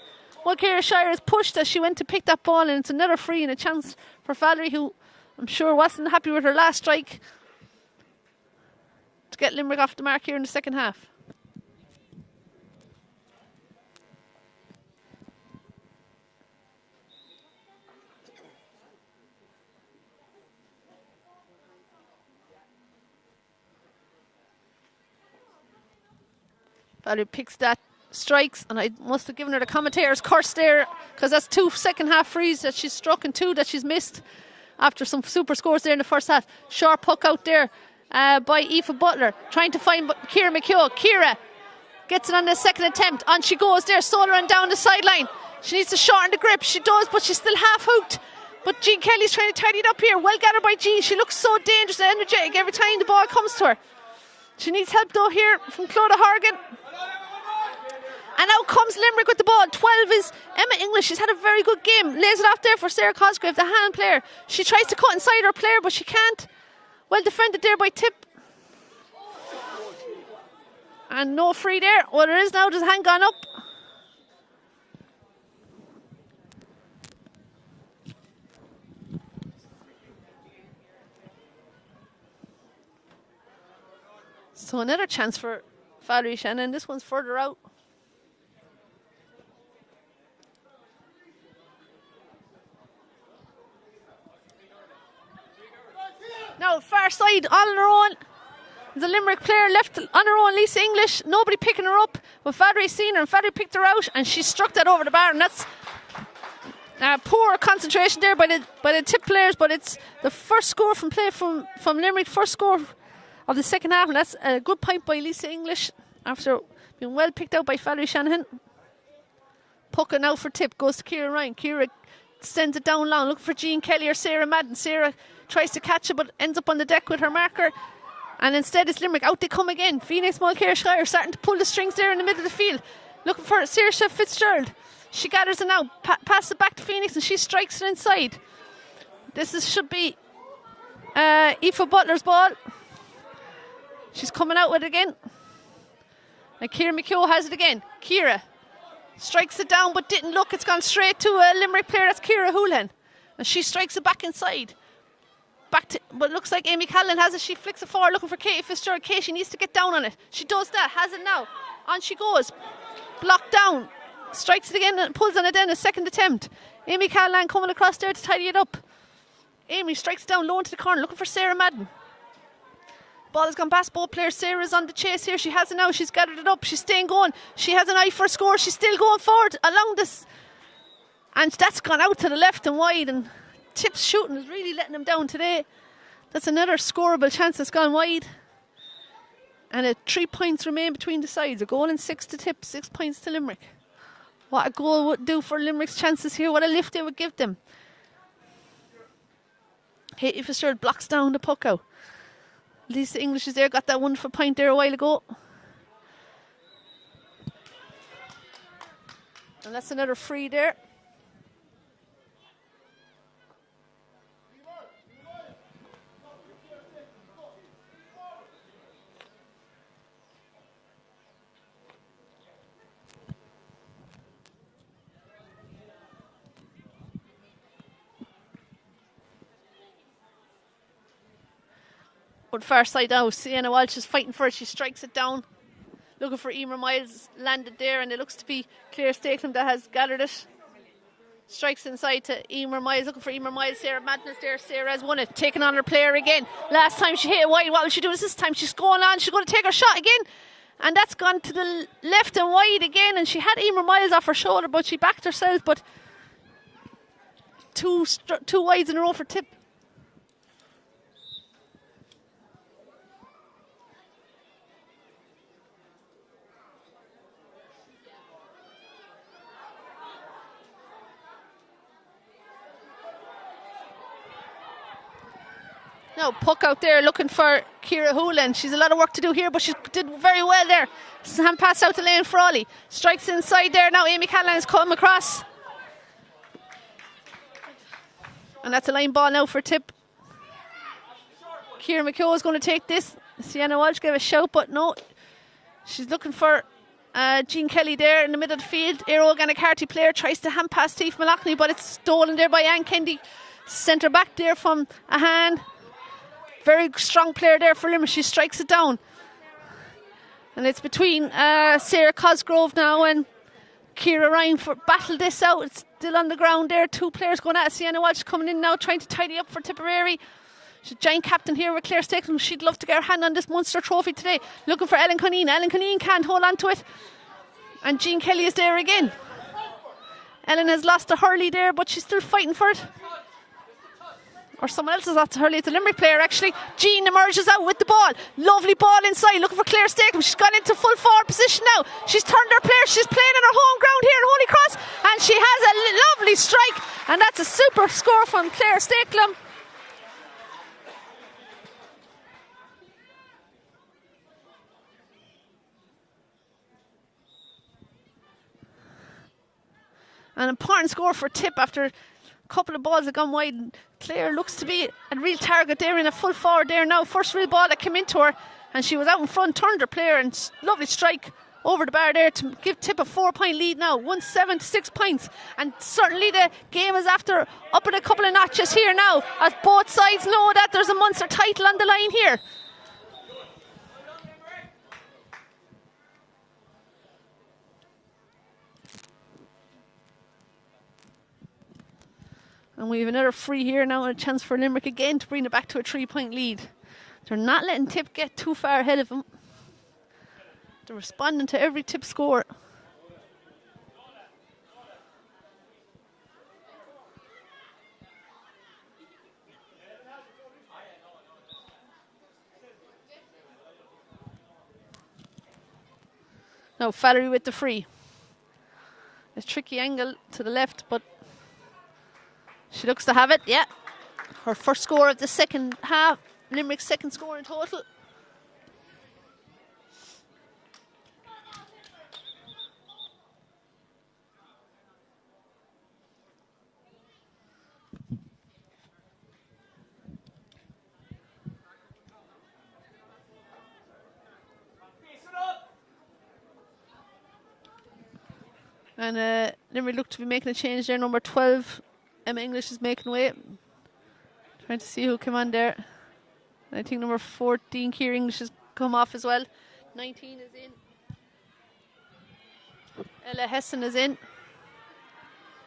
Mulcairshire has pushed as she went to pick that ball, and it's another free and a chance for Valerie, who I'm sure wasn't happy with her last strike, to get Limerick off the mark here in the second half. Valerie picks that strikes, and I must have given her the commentator's curse there, because that's 2 second half frees that she's struck and 2 that she's missed after some super scores there in the first half. Short puck out there by Aoife Butler, trying to find Ciara McHugh. Ciara gets it on the second attempt. On she goes there, Solar and down the sideline. She needs to shorten the grip. She does, but she's still half hooked. But Jean Kelly's trying to tidy it up here. Well gathered by Jean. She looks so dangerous and energetic every time the ball comes to her. She needs help though here from Clodagh Horgan. And out comes Limerick with the ball. 12 is Emma English. She's had a very good game. Lays it off there for Sarah Cosgrave, the hand player. She tries to cut inside her player, but she can't. Well defended there by Tip. And no free there. Well, there is now. There's a hand gone up. So another chance for Valerie Shannon. This one's further out. Now far side all on her own. The Limerick player left on her own, Lisa English. Nobody picking her up. But Valerie seen her and Valerie picked her out and she struck that over the bar. And that's poor concentration there by the Tip players. But it's the first score from Limerick. First score of the second half, and that's a good point by Lisa English after being well picked out by Valerie Shanahan. Puck now for Tip, goes to Ciara Ryan. Ciara sends it down long, looking for Jean Kelly or Sarah Madden. Sarah tries to catch it but ends up on the deck with her marker, and instead it's Limerick. Out they come again. Phoenix Mulcair starting to pull the strings there in the middle of the field, looking for Saoirse Fitzgerald. She gathers it now, passes it back to Phoenix and she strikes it inside. Should be Aoife Butler's ball. She's coming out with it again. And Ciara McHugh has it again. Ciara strikes it down but didn't look. It's gone straight to a Limerick player. That's Ciara Houlihan. And she strikes it back inside. But looks like Amy Callan has it. She flicks it forward looking for Katie Fitzgerald. Katie needs to get down on it. She does that. Has it now. On she goes. Blocked down. Strikes it again and pulls on it then. A second attempt. Amy Callan coming across there to tidy it up. Amy strikes it down low into the corner looking for Sarah Madden. Ball has gone past both players. Sarah's on the chase here. She has it now. She's gathered it up. She's staying going. She has an eye for a score. She's still going forward along this. And that's gone out to the left and wide. And Tip's shooting is really letting them down today. That's another scoreable chance that's gone wide. And 3 points remain between the sides. A goal and 6 to Tip, 6 points to Limerick. What a goal would do for Limerick's chances here. What a lift they would give them. Katie Fitzgerald blocks down the puck out. Lisa English is there, got that wonderful point there a while ago. And that's another free there. But far side now, Sienna Walsh is fighting for it. She strikes it down. Looking for Emer Miles, landed there, and it looks to be Claire Stakelum that has gathered it. Strikes inside to Emer Miles, looking for Emer Miles. Sarah Madness there. Sarah has won it, taking on her player again. Last time she hit it wide. What will she do this time? She's going on. She's going to take her shot again. And that's gone to the left and wide again. And she had Emer Miles off her shoulder, but she backed herself. But two wides in a row for Tip. Now puck out there looking for Ciara Houlihan. She's a lot of work to do here, but she did very well there. Hand pass out to Lane Frawley. Strikes inside there. Now Amy Callan has come across. And that's a line ball now for Tip. Ciara McHugh is going to take this. Sienna Walsh gave a shout, but no. She's looking for Jean Kelly there in the middle of the field. Aero Gannicarty player tries to hand pass Tief Malachny, but it's stolen there by Anne Kendi. Centre back there from a hand. Very strong player there for Limerick. She strikes it down. And it's between Sarah Cosgrove now and Ciara Ryan for battle this out. It's still on the ground there. 2 players going at it. Sienna Walsh coming in now, trying to tidy up for Tipperary. She's a giant captain here with Claire Stakelum. She'd love to get her hand on this Munster trophy today. Looking for Ellen Conneen. Ellen Conneen can't hold on to it. And Jean Kelly is there again. Ellen has lost to Hurley there, but she's still fighting for it. Or someone else has lost to Hurley. It's a Limerick player, actually. Jean emerges out with the ball. Lovely ball inside, looking for Claire Stakem. She's gone into full forward position now. She's turned her player. She's playing in her home ground here in Holycross. And she has a lovely strike. And that's a super score from Claire Stakem. An important score for Tip after a couple of balls have gone wide. Claire looks to be a real target there in a full forward there now. First real ball that came into her, and she was out in front, turned her player, and lovely strike over the bar there to give Tip a 4-point lead now. 1-7 to 6 points. And certainly the game is after up at a couple of notches here now, as both sides know that there's a Munster title on the line here. And we have another free here now, and a chance for Limerick again to bring it back to a 3-point lead. They're not letting Tip get too far ahead of them. They're responding to every Tip score. Now Valerie with the free. A tricky angle to the left, but she looks to have it, yeah. Her first score of the second half. Limerick's second score in total. And Limerick look to be making a change there. Number 12, Emma English, is making way. Trying to see who came on there. And I think number 14, Keir English, has come off as well. 19 is in. Ella Hessen is in.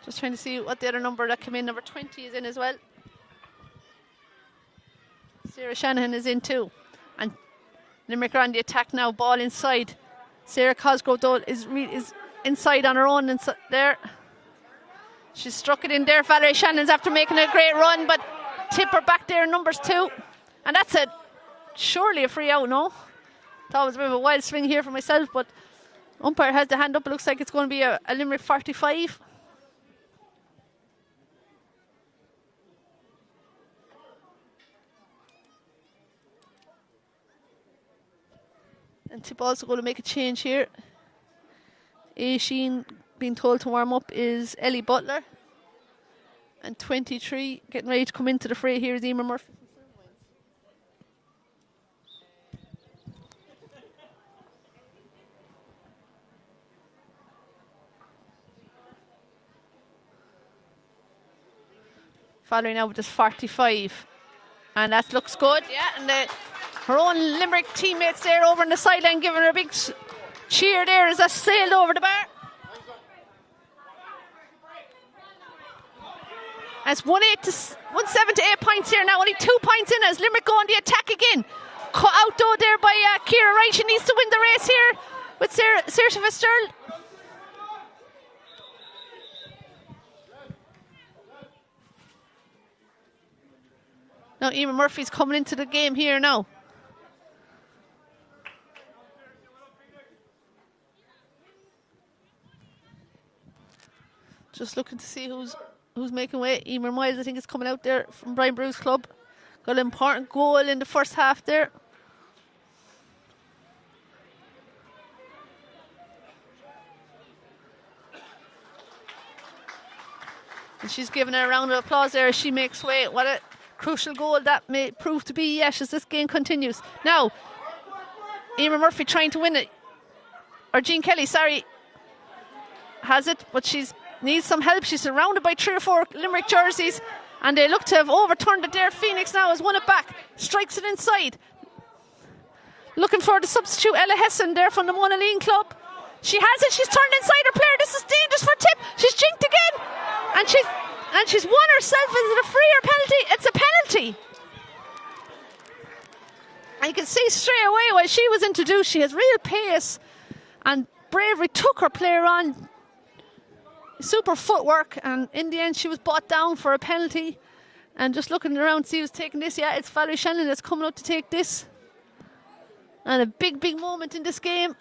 Just trying to see what the other number that came in. Number 20 is in as well. Sarah Shanahan is in too. And Limerick are on the attack now. Ball inside. Sarah Cosgrove though is inside on her own there. She struck it in there. Valerie Shannon's after making a great run, but Tipper back there in numbers 2. And that's surely a free out, no? Thought it was a bit of a wild swing here for myself, but umpire has the hand up. It looks like it's going to be a Limerick 45. And Tip also going to make a change here. Aishin being told to warm up is Ellie Butler. And 23 getting ready to come into the fray here is Emer Murphy. Following now with this 45. And that looks good, yeah. And her own Limerick teammates there over on the sideline giving her a big cheer there as that sailed over the bar. And it's 1-7 to 8 points here now. Only 2 points in as Limerick go on the attack again. Cut out though there by Ciara Wright. She needs to win the race here with Saoirse Fitzgerald. Now Emer Murphy's coming into the game here now. Just looking to see who's making way. Emer Miles, I think, is coming out there from Brian Brew's club. Got an important goal in the first half there. And she's giving her a round of applause there as she makes way. What a crucial goal that may prove to be, yes, as this game continues. Now, Emer Murphy trying to win it. Or Jean Kelly, sorry, has it, but she's needs some help. She's surrounded by 3 or 4 Limerick jerseys, and they look to have overturned it there. Phoenix now has won it back, strikes it inside. Looking for the substitute, Ella Hessen there from the Monaleen club. She has it, she's turned inside her player. This is dangerous for Tip. She's jinked again, and she's won herself. Is it a free or penalty? It's a penalty. And you can see straight away why she was introduced. She has real pace, and bravery, took her player on. Super footwork, and in the end she was brought down for a penalty. And just looking around to see who's taking this. Yeah, it's Valerie Shannon that's coming out to take this. And a big, big moment in this game.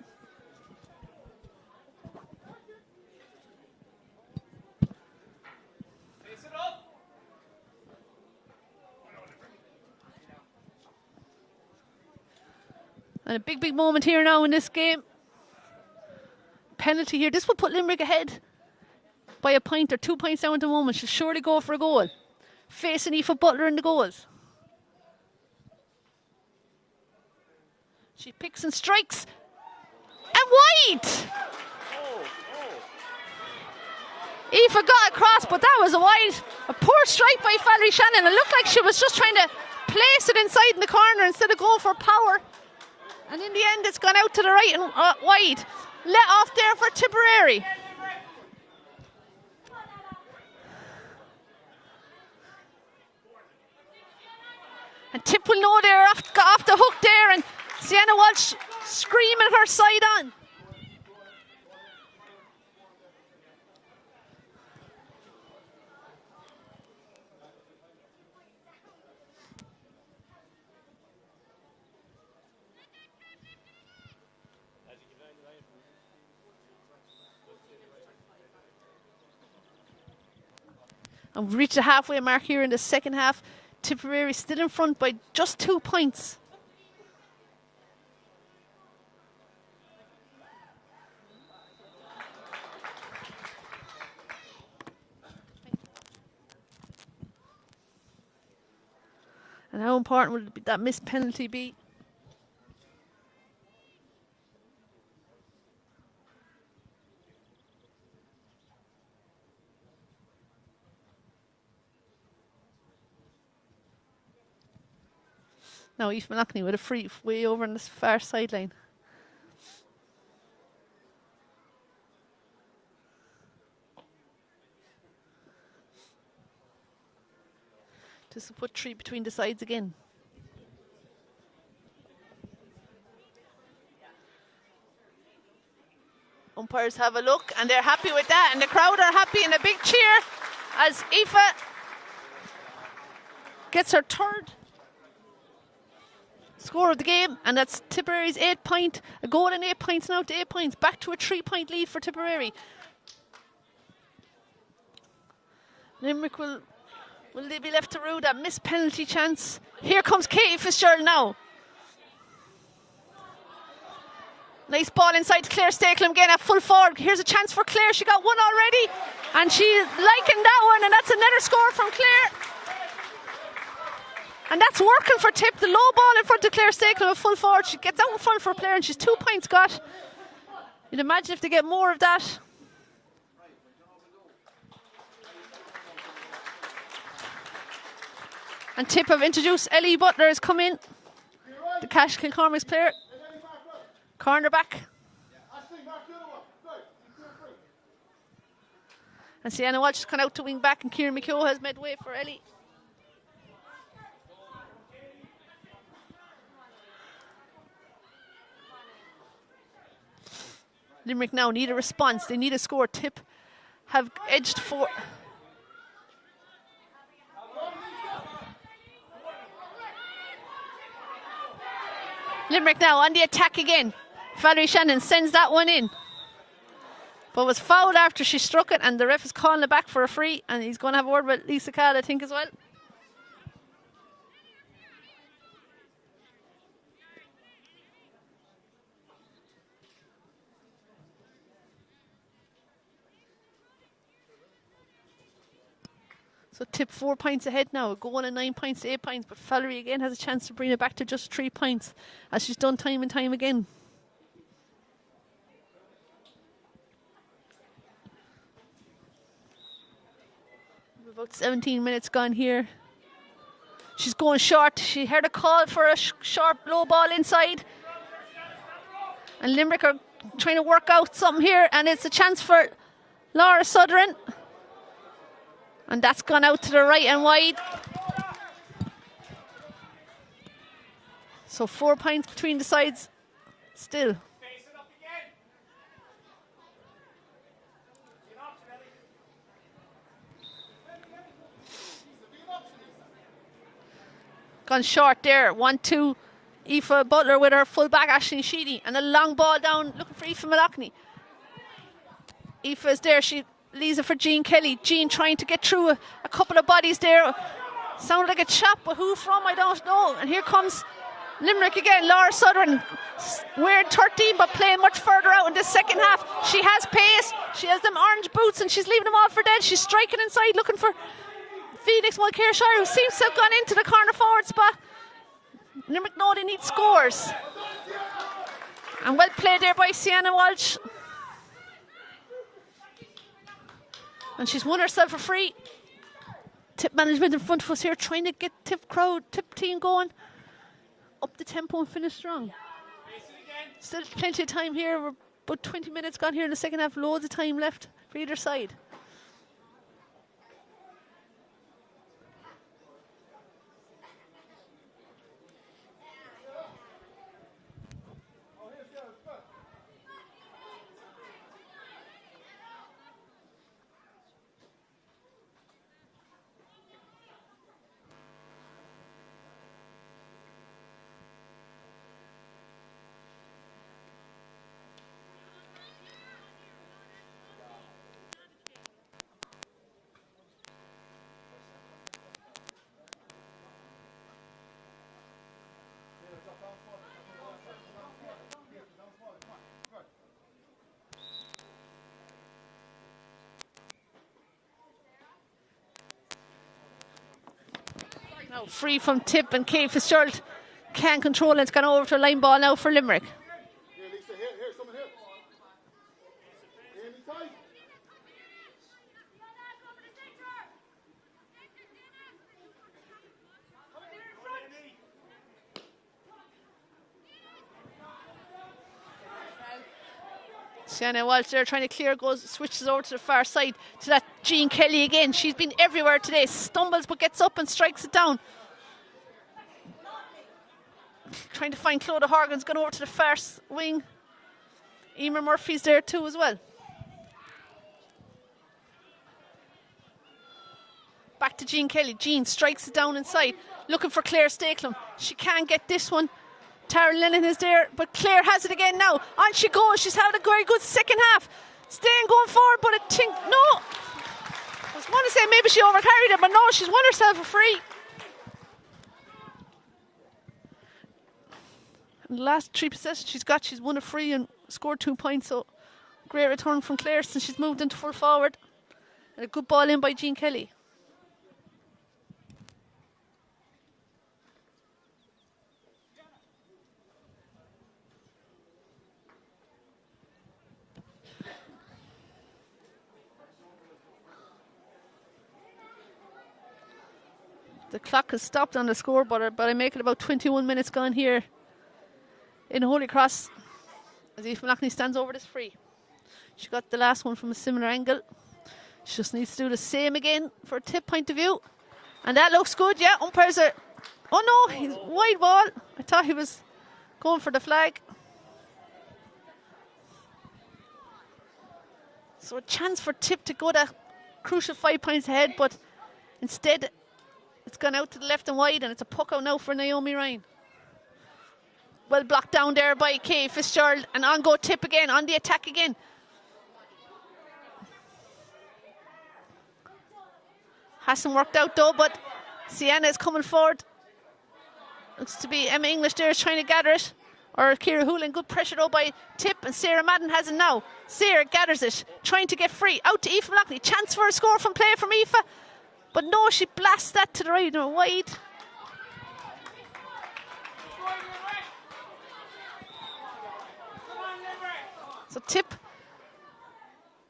And a big, big moment here now in this game. Penalty here. This will put Limerick ahead by a point or 2 points down at the moment. She'll surely go for a goal. Facing Aoife Butler in the goals. She picks and strikes. And wide! Aoife got across, but that was a wide. A poor strike by Valerie Shannon. It looked like she was just trying to place it inside in the corner instead of going for power. And in the end, it's gone out to the right and wide. Let off there for Tipperary. And Tip will know they're got off the hook there, and Sienna Walsh screaming her side on. And we've reached the halfway mark here in the second half. Tipperary still in front by just 2 points. And how important would that missed penalty be? Now Aoife Malachney with a free way over on this far sideline. Just to put 3 between the sides again. Umpires have a look and they're happy with that, and the crowd are happy, and a big cheer as Aoife gets her third score of the game, and that's Tipperary's 8 point, a goal and 8 points now to 8 points, back to a 3 point lead for Tipperary. Limerick will they be left to rue that missed penalty chance? Here comes Katie Fitzgerald now. Nice ball inside to Claire Stakelum again at full forward. Here's a chance for Claire, she got one already, and she's liking that one, and that's another score from Claire. And that's working for Tip. The low ball in front of Claire Stakelum at full forward. She gets out in front for a player, and she's 2 points got. You'd imagine if they get more of that. And Tip have introduced Ellie Butler has come in. The Cash Kilcormac's player. Corner back. And Sienna Walsh has gone out to wing back, and Kieran McKeough has made way for Ellie. Limerick now need a response. They need a score. Tip have edged for. Limerick now on the attack again. Valerie Shannon sends that one in, but was fouled after she struck it, and the ref is calling it back for a free, and he's going to have a word with Lisa Cahill, I think, as well. So Tip 4 points ahead now, going at 9 points to 8 points, but Valerie again has a chance to bring it back to just 3 points, as she's done time and time again. About 17 minutes gone here. She's going short. She heard a call for a sharp low ball inside. And Limerick are trying to work out something here, and it's a chance for Laura Sutherland. And that's gone out to the right and wide. So 4 points between the sides still. gone short there. 1-2. Aoife Butler with her full back, Aisling Sheedy. And a long ball down, looking for Aoife Malachny. Aoife is there. She leaves it for Jean Kelly. Jean trying to get through a couple of bodies there. Sounded like a chop, but who from, I don't know. And here comes Limerick again. Laura Sutherland, wearing 13, but playing much further out in the second half. She has pace. She has them orange boots, and she's leaving them all for dead. She's striking inside, looking for Phoenix Mulcairshire, who seems to have gone into the corner forward spot. Limerick know they need scores. And well played there by Sienna Walsh. And she's won herself a free. Tip management in front of us here, trying to get tip team going. Up the tempo and finish strong. Still plenty of time here. We're about 20 minutes gone here in the second half. Loads of time left for either side. Now free from Tip, and Kate Fitzgerald can't control it. It's gone over to a line ball now for Limerick. Here, Lisa, here, someone here. Inside. Sienna Walsh there trying to clear, switches over to the far side to that Jean Kelly again. She's been everywhere today, stumbles but gets up and strikes it down. Trying to find Clodagh Horgan's gone over to the far wing. Emer Murphy's there too as well. Back to Jean Kelly. Jean strikes it down inside, looking for Claire Stakelum. She can't get this one. Tara Lennon is there, but Claire has it again now. On she goes. She's had a very good second half. Staying going forward, but I think, no. I was going to say maybe she overcarried it, but no, she's won herself a free. In the last 3 possessions she's won a free and scored 2 points, so great return from Claire since she's moved into full forward. And a good ball in by Jean Kelly. The clock has stopped on the scoreboard, but I make it about 21 minutes gone here in Holycross as Aoife Malachny stands over this free. She got the last one from a similar angle. She just needs to do the same again for a tip point of view. And that looks good, yeah. Umpires are... Oh no, he's wide ball. I thought he was going for the flag. So a chance for Tip to go that crucial 5 points ahead, but instead it's gone out to the left and wide, and it's a puck out now for Naomi Ryan. Well blocked down there by Kay Fitzgerald, and on go Tip again, on the attack again. Hasn't worked out though, but Sienna is coming forward. Looks to be Emma English there is trying to gather it. Or Ciara Hoolan, good pressure though by Tip, and Sarah Madden has it now. Sarah gathers it, trying to get free. Out to Aoife Malachny, chance for a score from play from Aoife. But no, she blasts that to the right or wide. So Tip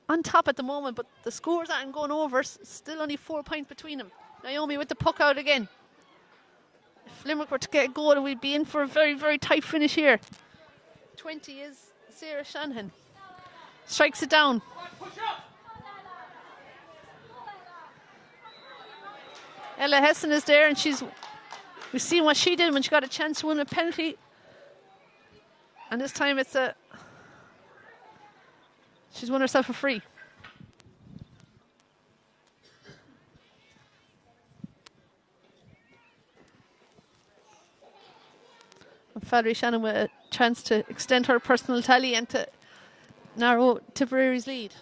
on top at the moment, but the scores aren't going over. Still only 4 points between them. Naomi with the puck out again. If Limerick were to get a goal, we'd be in for a very, very tight finish here. 20 is Sarah Shanahan. Strikes it down. Ella Hessen is there, and we've seen what she did when she got a chance to win a penalty. And this time she's won herself a free. And Valerie Shannon with a chance to extend her personal tally and to narrow Tipperary's lead.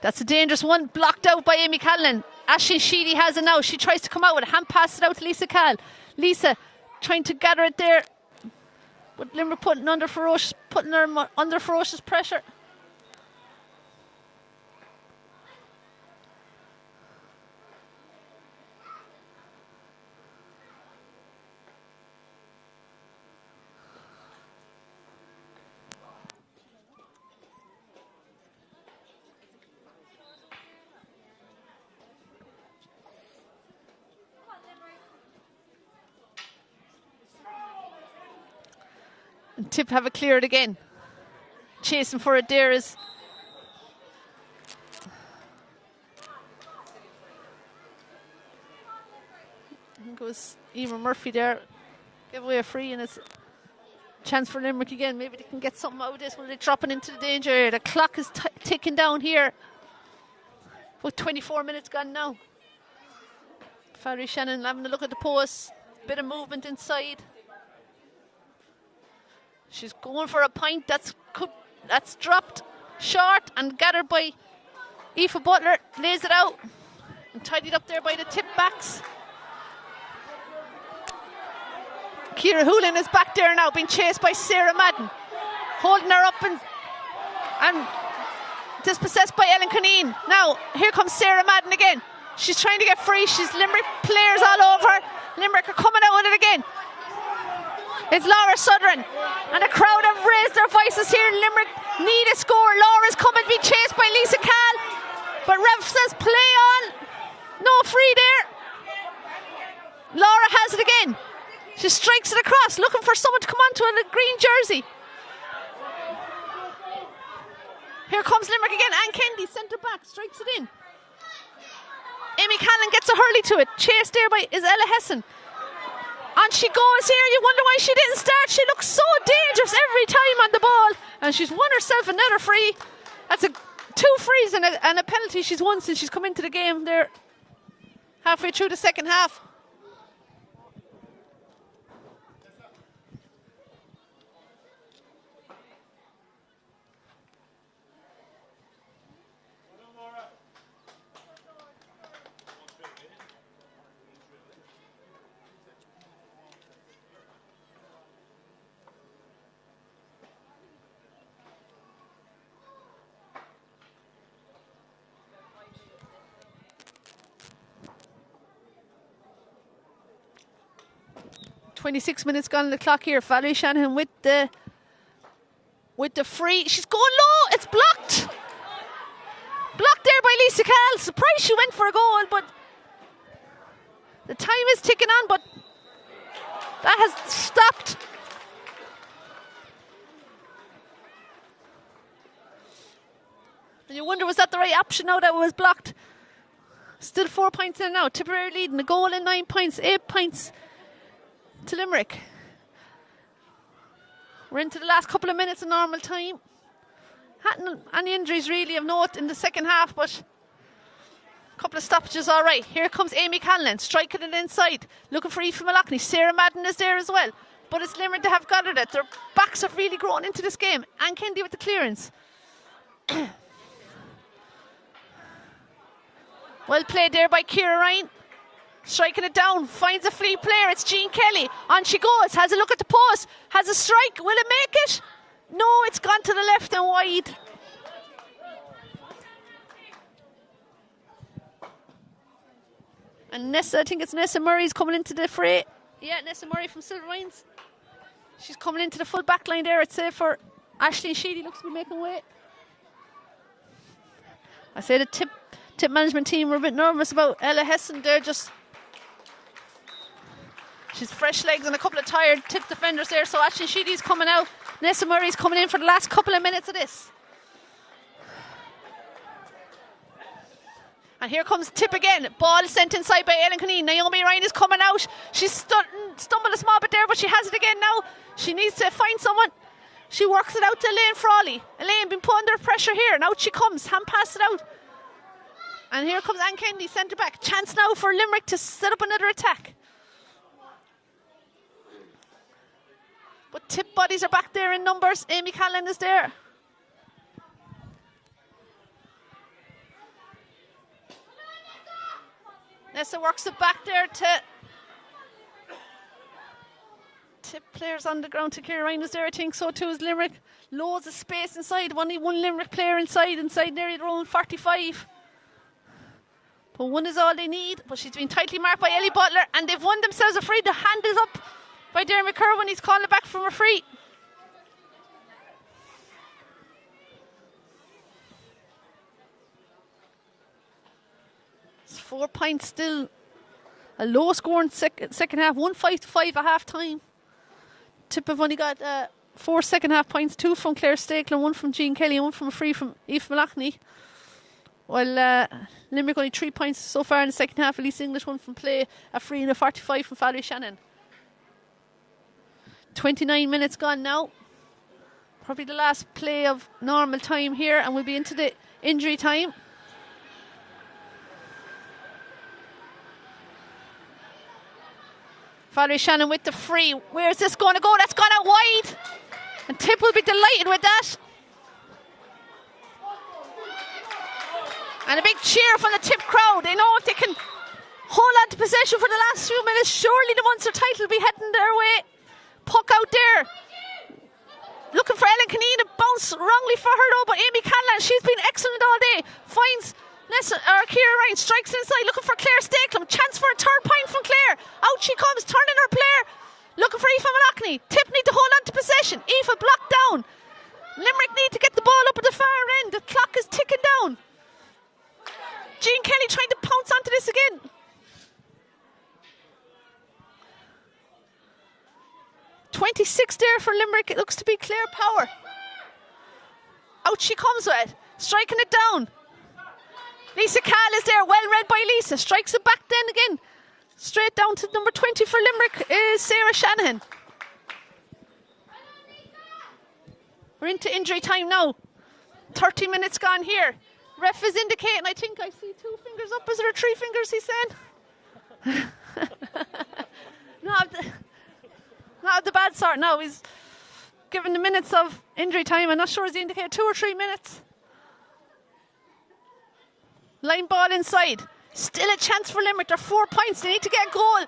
That's a dangerous one, blocked out by Amy Callan. Aisling Sheedy has it now. She tries to come out with a hand, pass it out to Lisa Cal. Lisa trying to gather it there, but Limerick putting her under ferocious pressure. And Tip have it cleared again. Chasing for it there is I think it was Emer Murphy there. Give away a free and it's a chance for Limerick again. Maybe they can get something out of this. Will they drop it into the danger area? The clock is ticking down here. About 24 minutes gone now. Valerie Shannon having a look at the post. Bit of movement inside. She's going for a point that's dropped short and gathered by Aoife Butler. Lays it out and tidied up there by the Tip backs. Ciara Hoolan is back there now, being chased by Sarah Madden. Holding her up and dispossessed by Ellen Conneen. Now, here comes Sarah Madden again. She's trying to get free. She's Limerick players all over her. Limerick are coming out with it again. It's Laura Sutherland, and the crowd have raised their voices here. Limerick need a score. Laura's coming to be chased by Lisa Cal, but ref says play on. No free there. Laura has it again. She strikes it across, looking for someone to come onto in a green jersey. Here comes Limerick again. Anne Kennedy, centre back, strikes it in. Amy Callan gets a hurley to it. Chased there by Isella Hesson. On she goes here. You wonder why she didn't start. She looks so dangerous every time on the ball. And she's won herself another free. That's two frees and a penalty she's won since she's come into the game there halfway through the second half. .26 minutes gone on the clock here. Valerie Shanahan with the free. She's going low. It's blocked. Blocked there by Lisa Cal. Surprised she went for a goal, but the time is ticking on, but that has stopped. And you wonder, was that the right option now that it was blocked? Still 4 points in now. Tipperary leading the goal in 9 points, 8 points to Limerick. We're into the last couple of minutes of normal time. Hadn't any injuries really of note in the second half, but a couple of stoppages all right. Here comes Amy Canlan, striking it inside, looking for Aoife Malachney. Sarah Madden is there as well, but it's Limerick that have gathered it. Their backs have really grown into this game. Anne Kennedy with the clearance. Well played there by Ciara Ryan. Striking it down, finds a free player. It's Jean Kelly. On she goes, has a look at the post, has a strike. Will it make it? No, it's gone to the left and wide. And Nessa, I think it's Nessa Murray's coming into the fray. Yeah, Nessa Murray from Silver Wines. She's coming into the full back line there, I'd say, for Aisling Sheedy. Looks to be making way. I say the tip management team were a bit nervous about Ella Hesson there. She's fresh legs and a couple of tired tip defenders there. So Aisling Sheedy's coming out. Nessa Murray's coming in for the last couple of minutes of this. And here comes Tip again. Ball sent inside by Ellen Conneen. Naomi Ryan is coming out. She's stumbled a small bit there, but she has it again now. She needs to find someone. She works it out to Elaine Frawley. Elaine been put under pressure here, and out she comes. Hand pass it out. And here comes Anne Kennedy, centre back. Chance now for Limerick to set up another attack. But Tip bodies are back there in numbers. Amy Callan is there. Nessa works it back there to Tip players on the ground. To Kira Ryan is there, I think so too is Limerick. Loads of space inside. Only one Limerick player inside nearly their own 45. But one is all they need. But she's been tightly marked by Ellie Butler, and they've won themselves a free. The hand is up by Dermot Kerwin. He's calling it back from a free. It's 4 points still. A low score in second half. 1-5 at half time. Tip have only got 4 second half points. 2 from Claire Stakelin, 1 from Jean Kelly, and 1 from a free from Aoife Malachny. While Limerick only 3 points so far in the second half. Elise English 1 from play, a free and a 45 from Valerie Shannon. 29 minutes gone now. Probably the last play of normal time here, and we'll be into the injury time. Valerie Shannon with the free. Where's this going to go? That's gone out wide. And Tip will be delighted with that. And a big cheer from the Tip crowd. They know if they can hold on to possession for the last few minutes, surely the Munster title will be heading their way. Puck out there. Looking for Ellen Kineen to bounce wrongly for her though, but Amy Canlan, she's been excellent all day. Finds Ciara Ryan, strikes inside, looking for Claire Stakelum. Chance for a third point from Claire. Out she comes, turning her player. Looking for Aoife Malachny. Tip need to hold on to possession. Aoife blocked down. Limerick need to get the ball up at the far end. The clock is ticking down. Jean Kelly trying to pounce onto this again. .26 there for Limerick. It looks to be Claire Power. Out she comes with it. Striking it down. Lisa Cahill is there, well read by Lisa. Strikes it back then again. Straight down to number 20 for Limerick is Sarah Shanahan. We're into injury time now. 30 minutes gone here. Ref is indicating, I think I see 2 fingers up. Is there 3 fingers, he's saying? Not the bad sort, no. He's given the minutes of injury time. I'm not sure, is he indicated 2 or 3 minutes? Line ball inside. Still a chance for Limerick. They're 4 points. They need to get a goal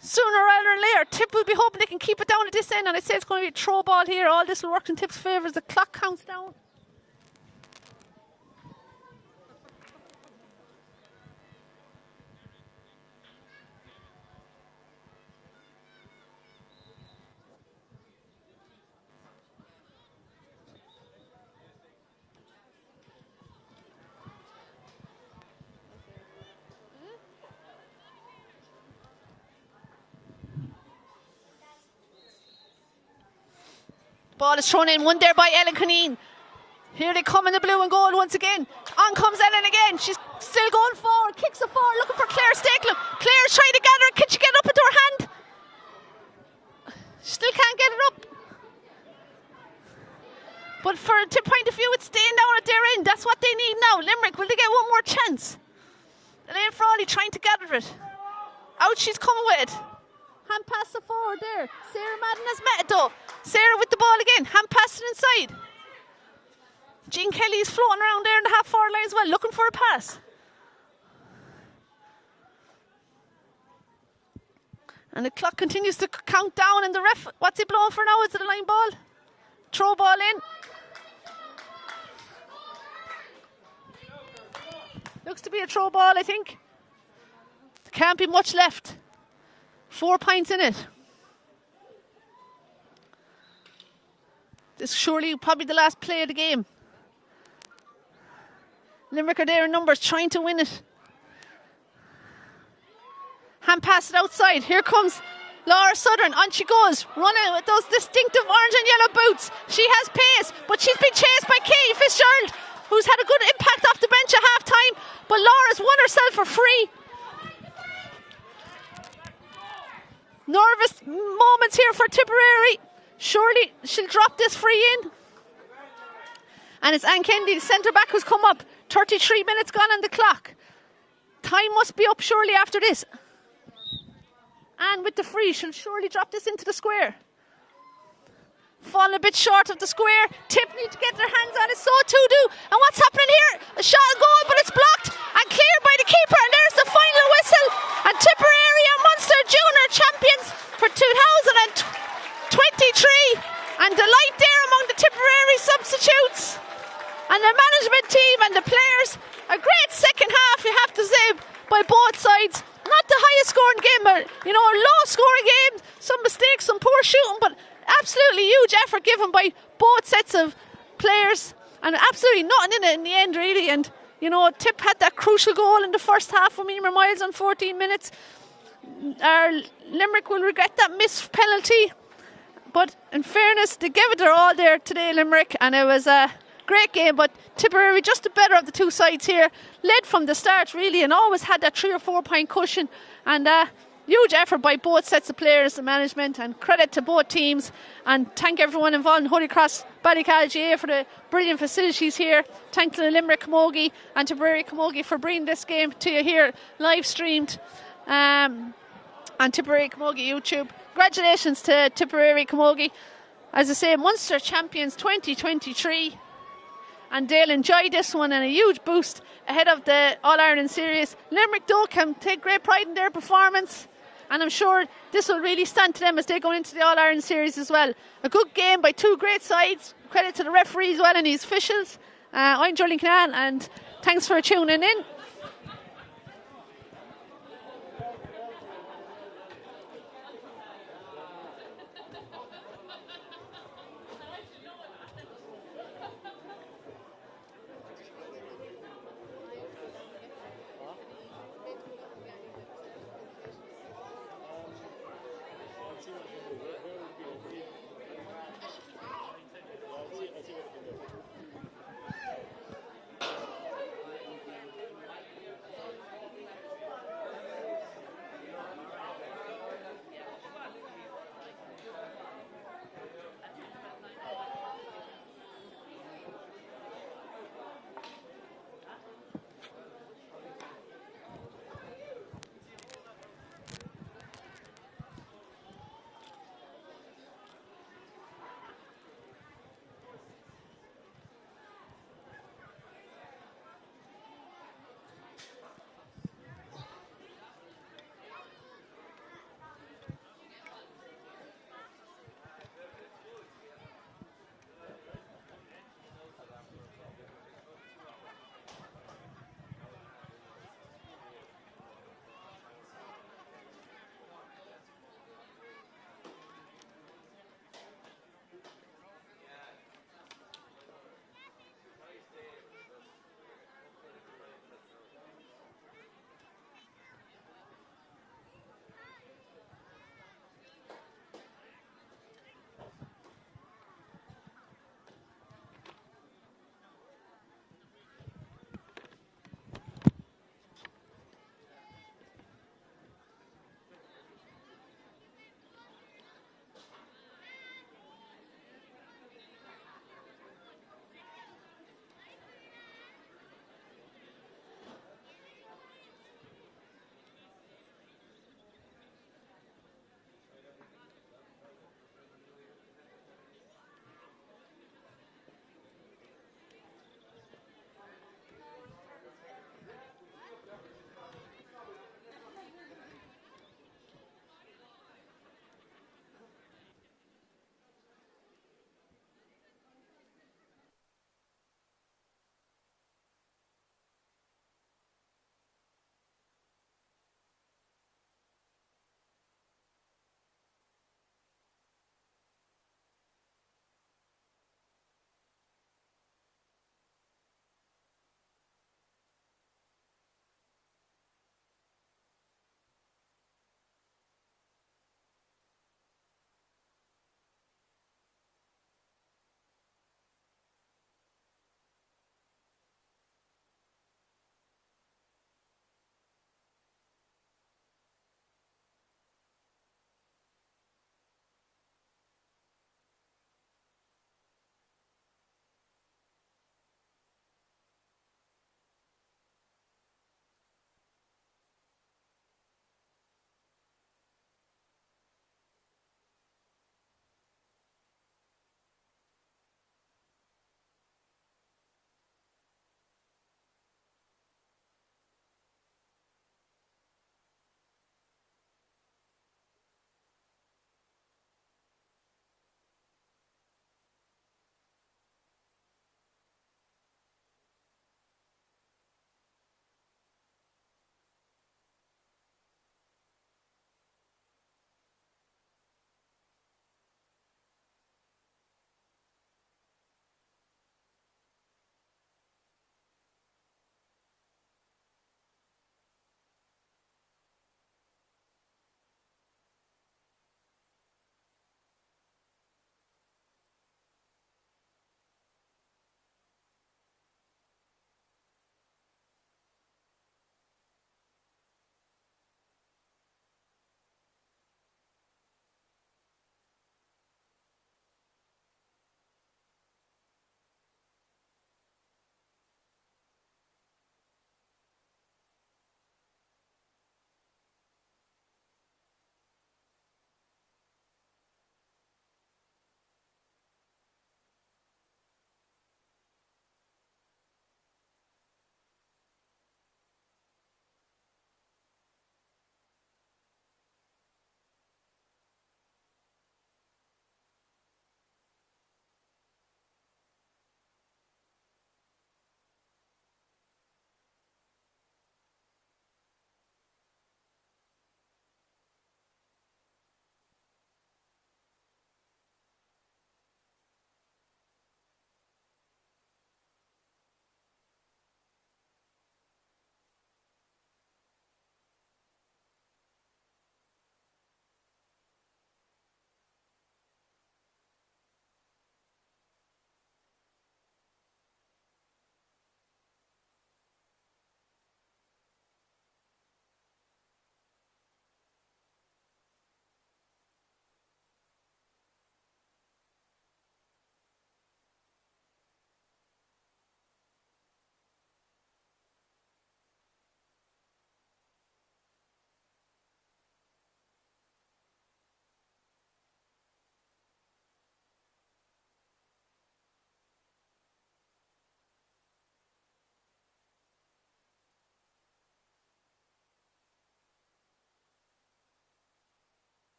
sooner rather than later. Tip will be hoping they can keep it down at this end, and I'd say it's going to be a throw ball here. All this will work in Tip's favour as the clock counts down. Ball is thrown in, one there by Ellen Kineen. Here they come in the blue and gold once again. On comes Ellen again. She's still going forward, kicks it forward, looking for Claire Stakelum. Claire's trying to gather it. Can she get it up into her hand? She still can't get it up. But for a Tip point of view, it's staying down at their end. That's what they need now. Limerick, will they get one more chance? Elaine Frawley trying to gather it. Out she's coming with it. Hand pass it forward there. Sarah Madden has met it though. Sarah with the ball again. Hand pass it inside. Jean Kelly is floating around there in the half forward line as well, looking for a pass. And the clock continues to count down, and the ref, what's he blowing for now? Is it a line ball? Throw ball in. Looks to be a throw ball, I think. There can't be much left. 4 points in it. This is surely probably the last play of the game. Limerick are there in numbers, trying to win it. Hand pass it outside. Here comes Laura Southern. On she goes, running with those distinctive orange and yellow boots. She has pace, but she's been chased by Katie Fitzgerald, who's had a good impact off the bench at half time. But Laura's won herself a free. Nervous moments here for Tipperary. Surely she'll drop this free in. And it's Anne Kennedy, the centre back, who's come up. 33 minutes gone on the clock. Time must be up surely after this. And with the free, she'll surely drop this into the square. Falling a bit short of the square. Tip need to get their hands on it, so too do. And what's happening here? A shot on goal, but it's blocked and cleared by the keeper. And there's the final whistle. And Tipperary and Munster junior champions for 2023. And delight there among the Tipperary substitutes and the management team and the players. A great second half, you have to say, by both sides. Not the highest scoring game, but a low scoring game. Some mistakes, some poor shooting, but absolutely huge effort given by both sets of players, and absolutely nothing in it in the end, really. And Tip had that crucial goal in the first half from Emer Miles on 14 minutes. Limerick will regret that missed penalty, but in fairness, they gave it their all there today, Limerick, and it was a great game. But Tipperary just the better of the two sides here, led from the start really, and always had that 3 or 4 point cushion. And huge effort by both sets of players and management, and credit to both teams, and thank everyone involved in Holycross Ballycahill GAA for the brilliant facilities here. Thank to the Limerick Camogie and Tipperary Camogie for bringing this game to you here live streamed on Tipperary Camogie YouTube. Congratulations to Tipperary Camogie, as I say, Munster champions 2023, and they'll enjoy this one, and a huge boost ahead of the All-Ireland series. Limerick though can take great pride in their performance, and I'm sure this will really stand to them as they go into the All-Ireland series as well. A good game by two great sides. Credit to the referees as well and his officials. I'm Julian Canaan, and thanks for tuning in.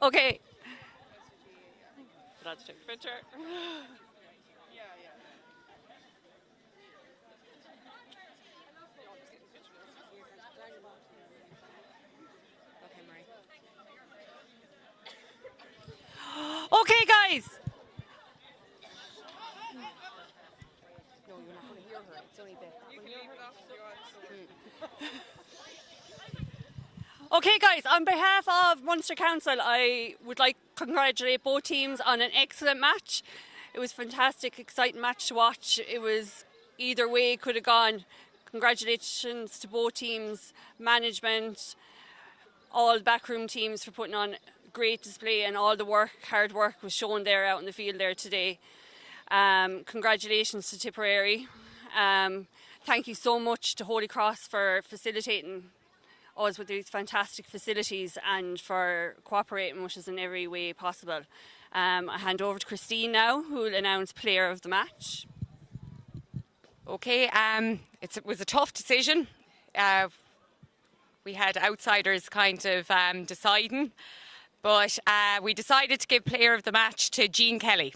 Okay. Let's take a picture. Okay, guys. No, you're not going to hear her. It's only Beth. Okay, guys, on behalf of Munster Council, I would like to congratulate both teams on an excellent match. It was a fantastic, exciting match to watch. It was either way it could have gone. Congratulations to both teams, management, all the backroom teams for putting on great display, and all the hard work was shown there out in the field there today. Congratulations to Tipperary. Thank you so much to Holycross for facilitating us with these fantastic facilities and for cooperating with us in every way possible. I hand over to Christine now, who will announce player of the match. Okay, it was a tough decision. We had outsiders kind of deciding, but we decided to give player of the match to Jean Kelly.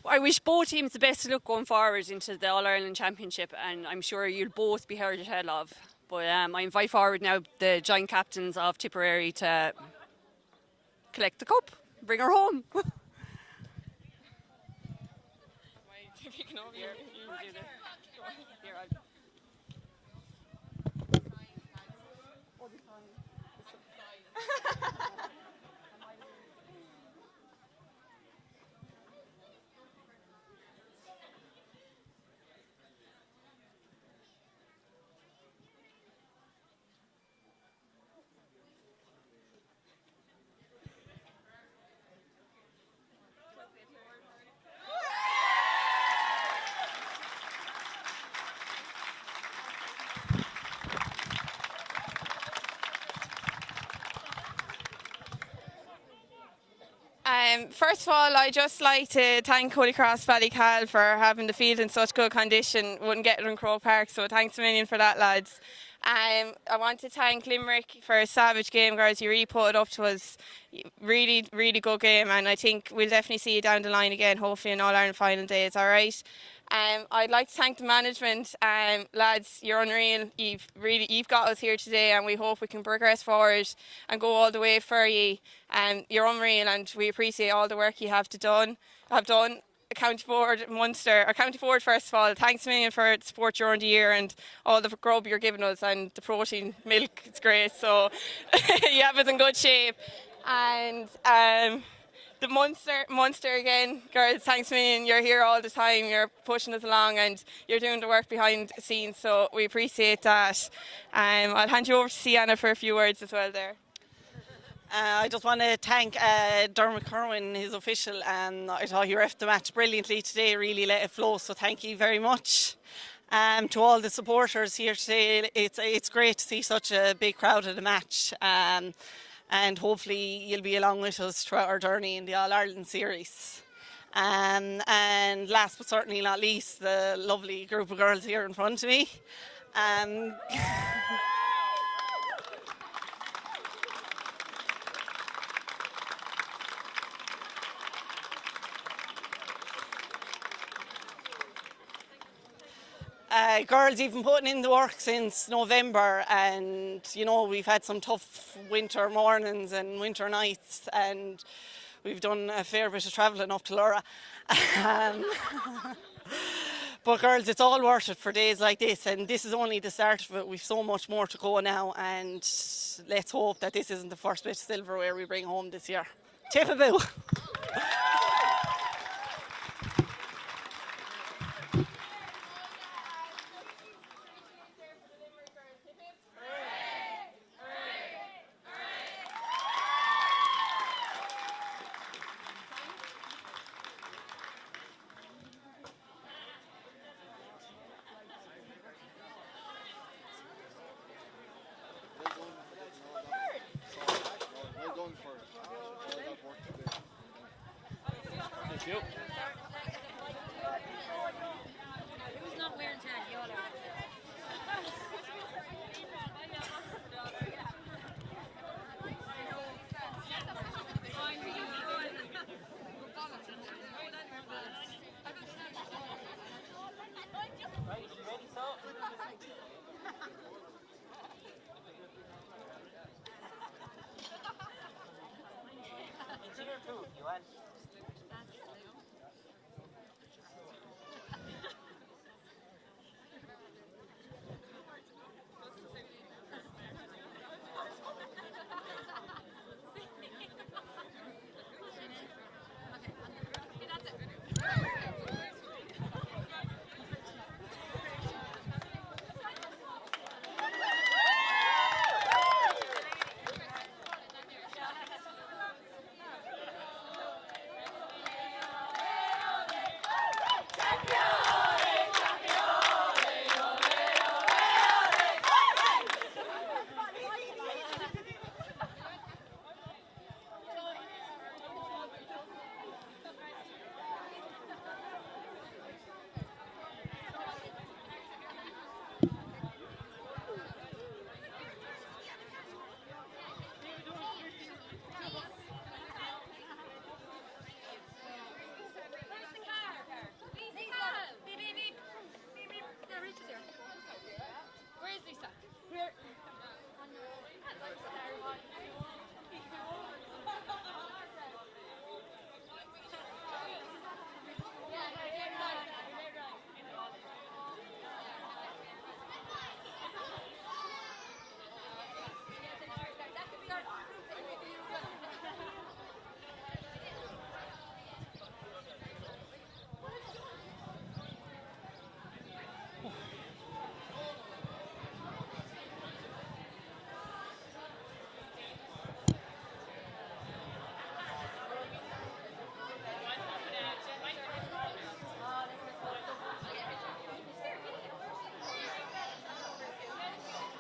I wish both teams the best of luck going forward into the All-Ireland Championship, and I'm sure you'll both be heard tell of. But I invite forward now the joint captains of Tipperary to collect the cup, bring her home. First of all, I'd just like to thank Holycross Ballycahill for having the field in such good condition. Wouldn't get it in Croke Park, so thanks a million for that, lads. I want to thank Limerick for a savage game, girls. You really put it up to us. Really, really good game, and I think we'll definitely see you down the line again, hopefully in All-Ireland final days, all right? I'd like to thank the management. Lads, you're unreal. You've got us here today, and we hope we can progress forward and go all the way for you. You're unreal, and we appreciate all the work you have done. County Board, Munster, or County Board, first of all, thanks a million for the support during the year and all the grub you're giving us and the protein milk. It's great, so you have us in good shape. And the Munster again, girls, thanks a million. You're here all the time, you're pushing us along and you're doing the work behind the scenes, so we appreciate that. I'll hand you over to Sienna for a few words as well there. I just want to thank Dermot Kerwin, his official, and I thought he reffed the match brilliantly today, really let it flow, so thank you very much. To all the supporters here today, it's great to see such a big crowd at the match, and hopefully you'll be along with us throughout our journey in the All-Ireland series. And last but certainly not least, the lovely group of girls here in front of me. Girls, you've been putting in the work since November, and you know we've had some tough winter mornings and winter nights, and we've done a fair bit of travelling up to Laura. But girls, it's all worth it for days like this, and this is only the start of it. We've so much more to go now, and let's hope that this isn't the first bit of silverware we bring home this year. Tipperary! Thank you. Who's not wearing tan? You all are.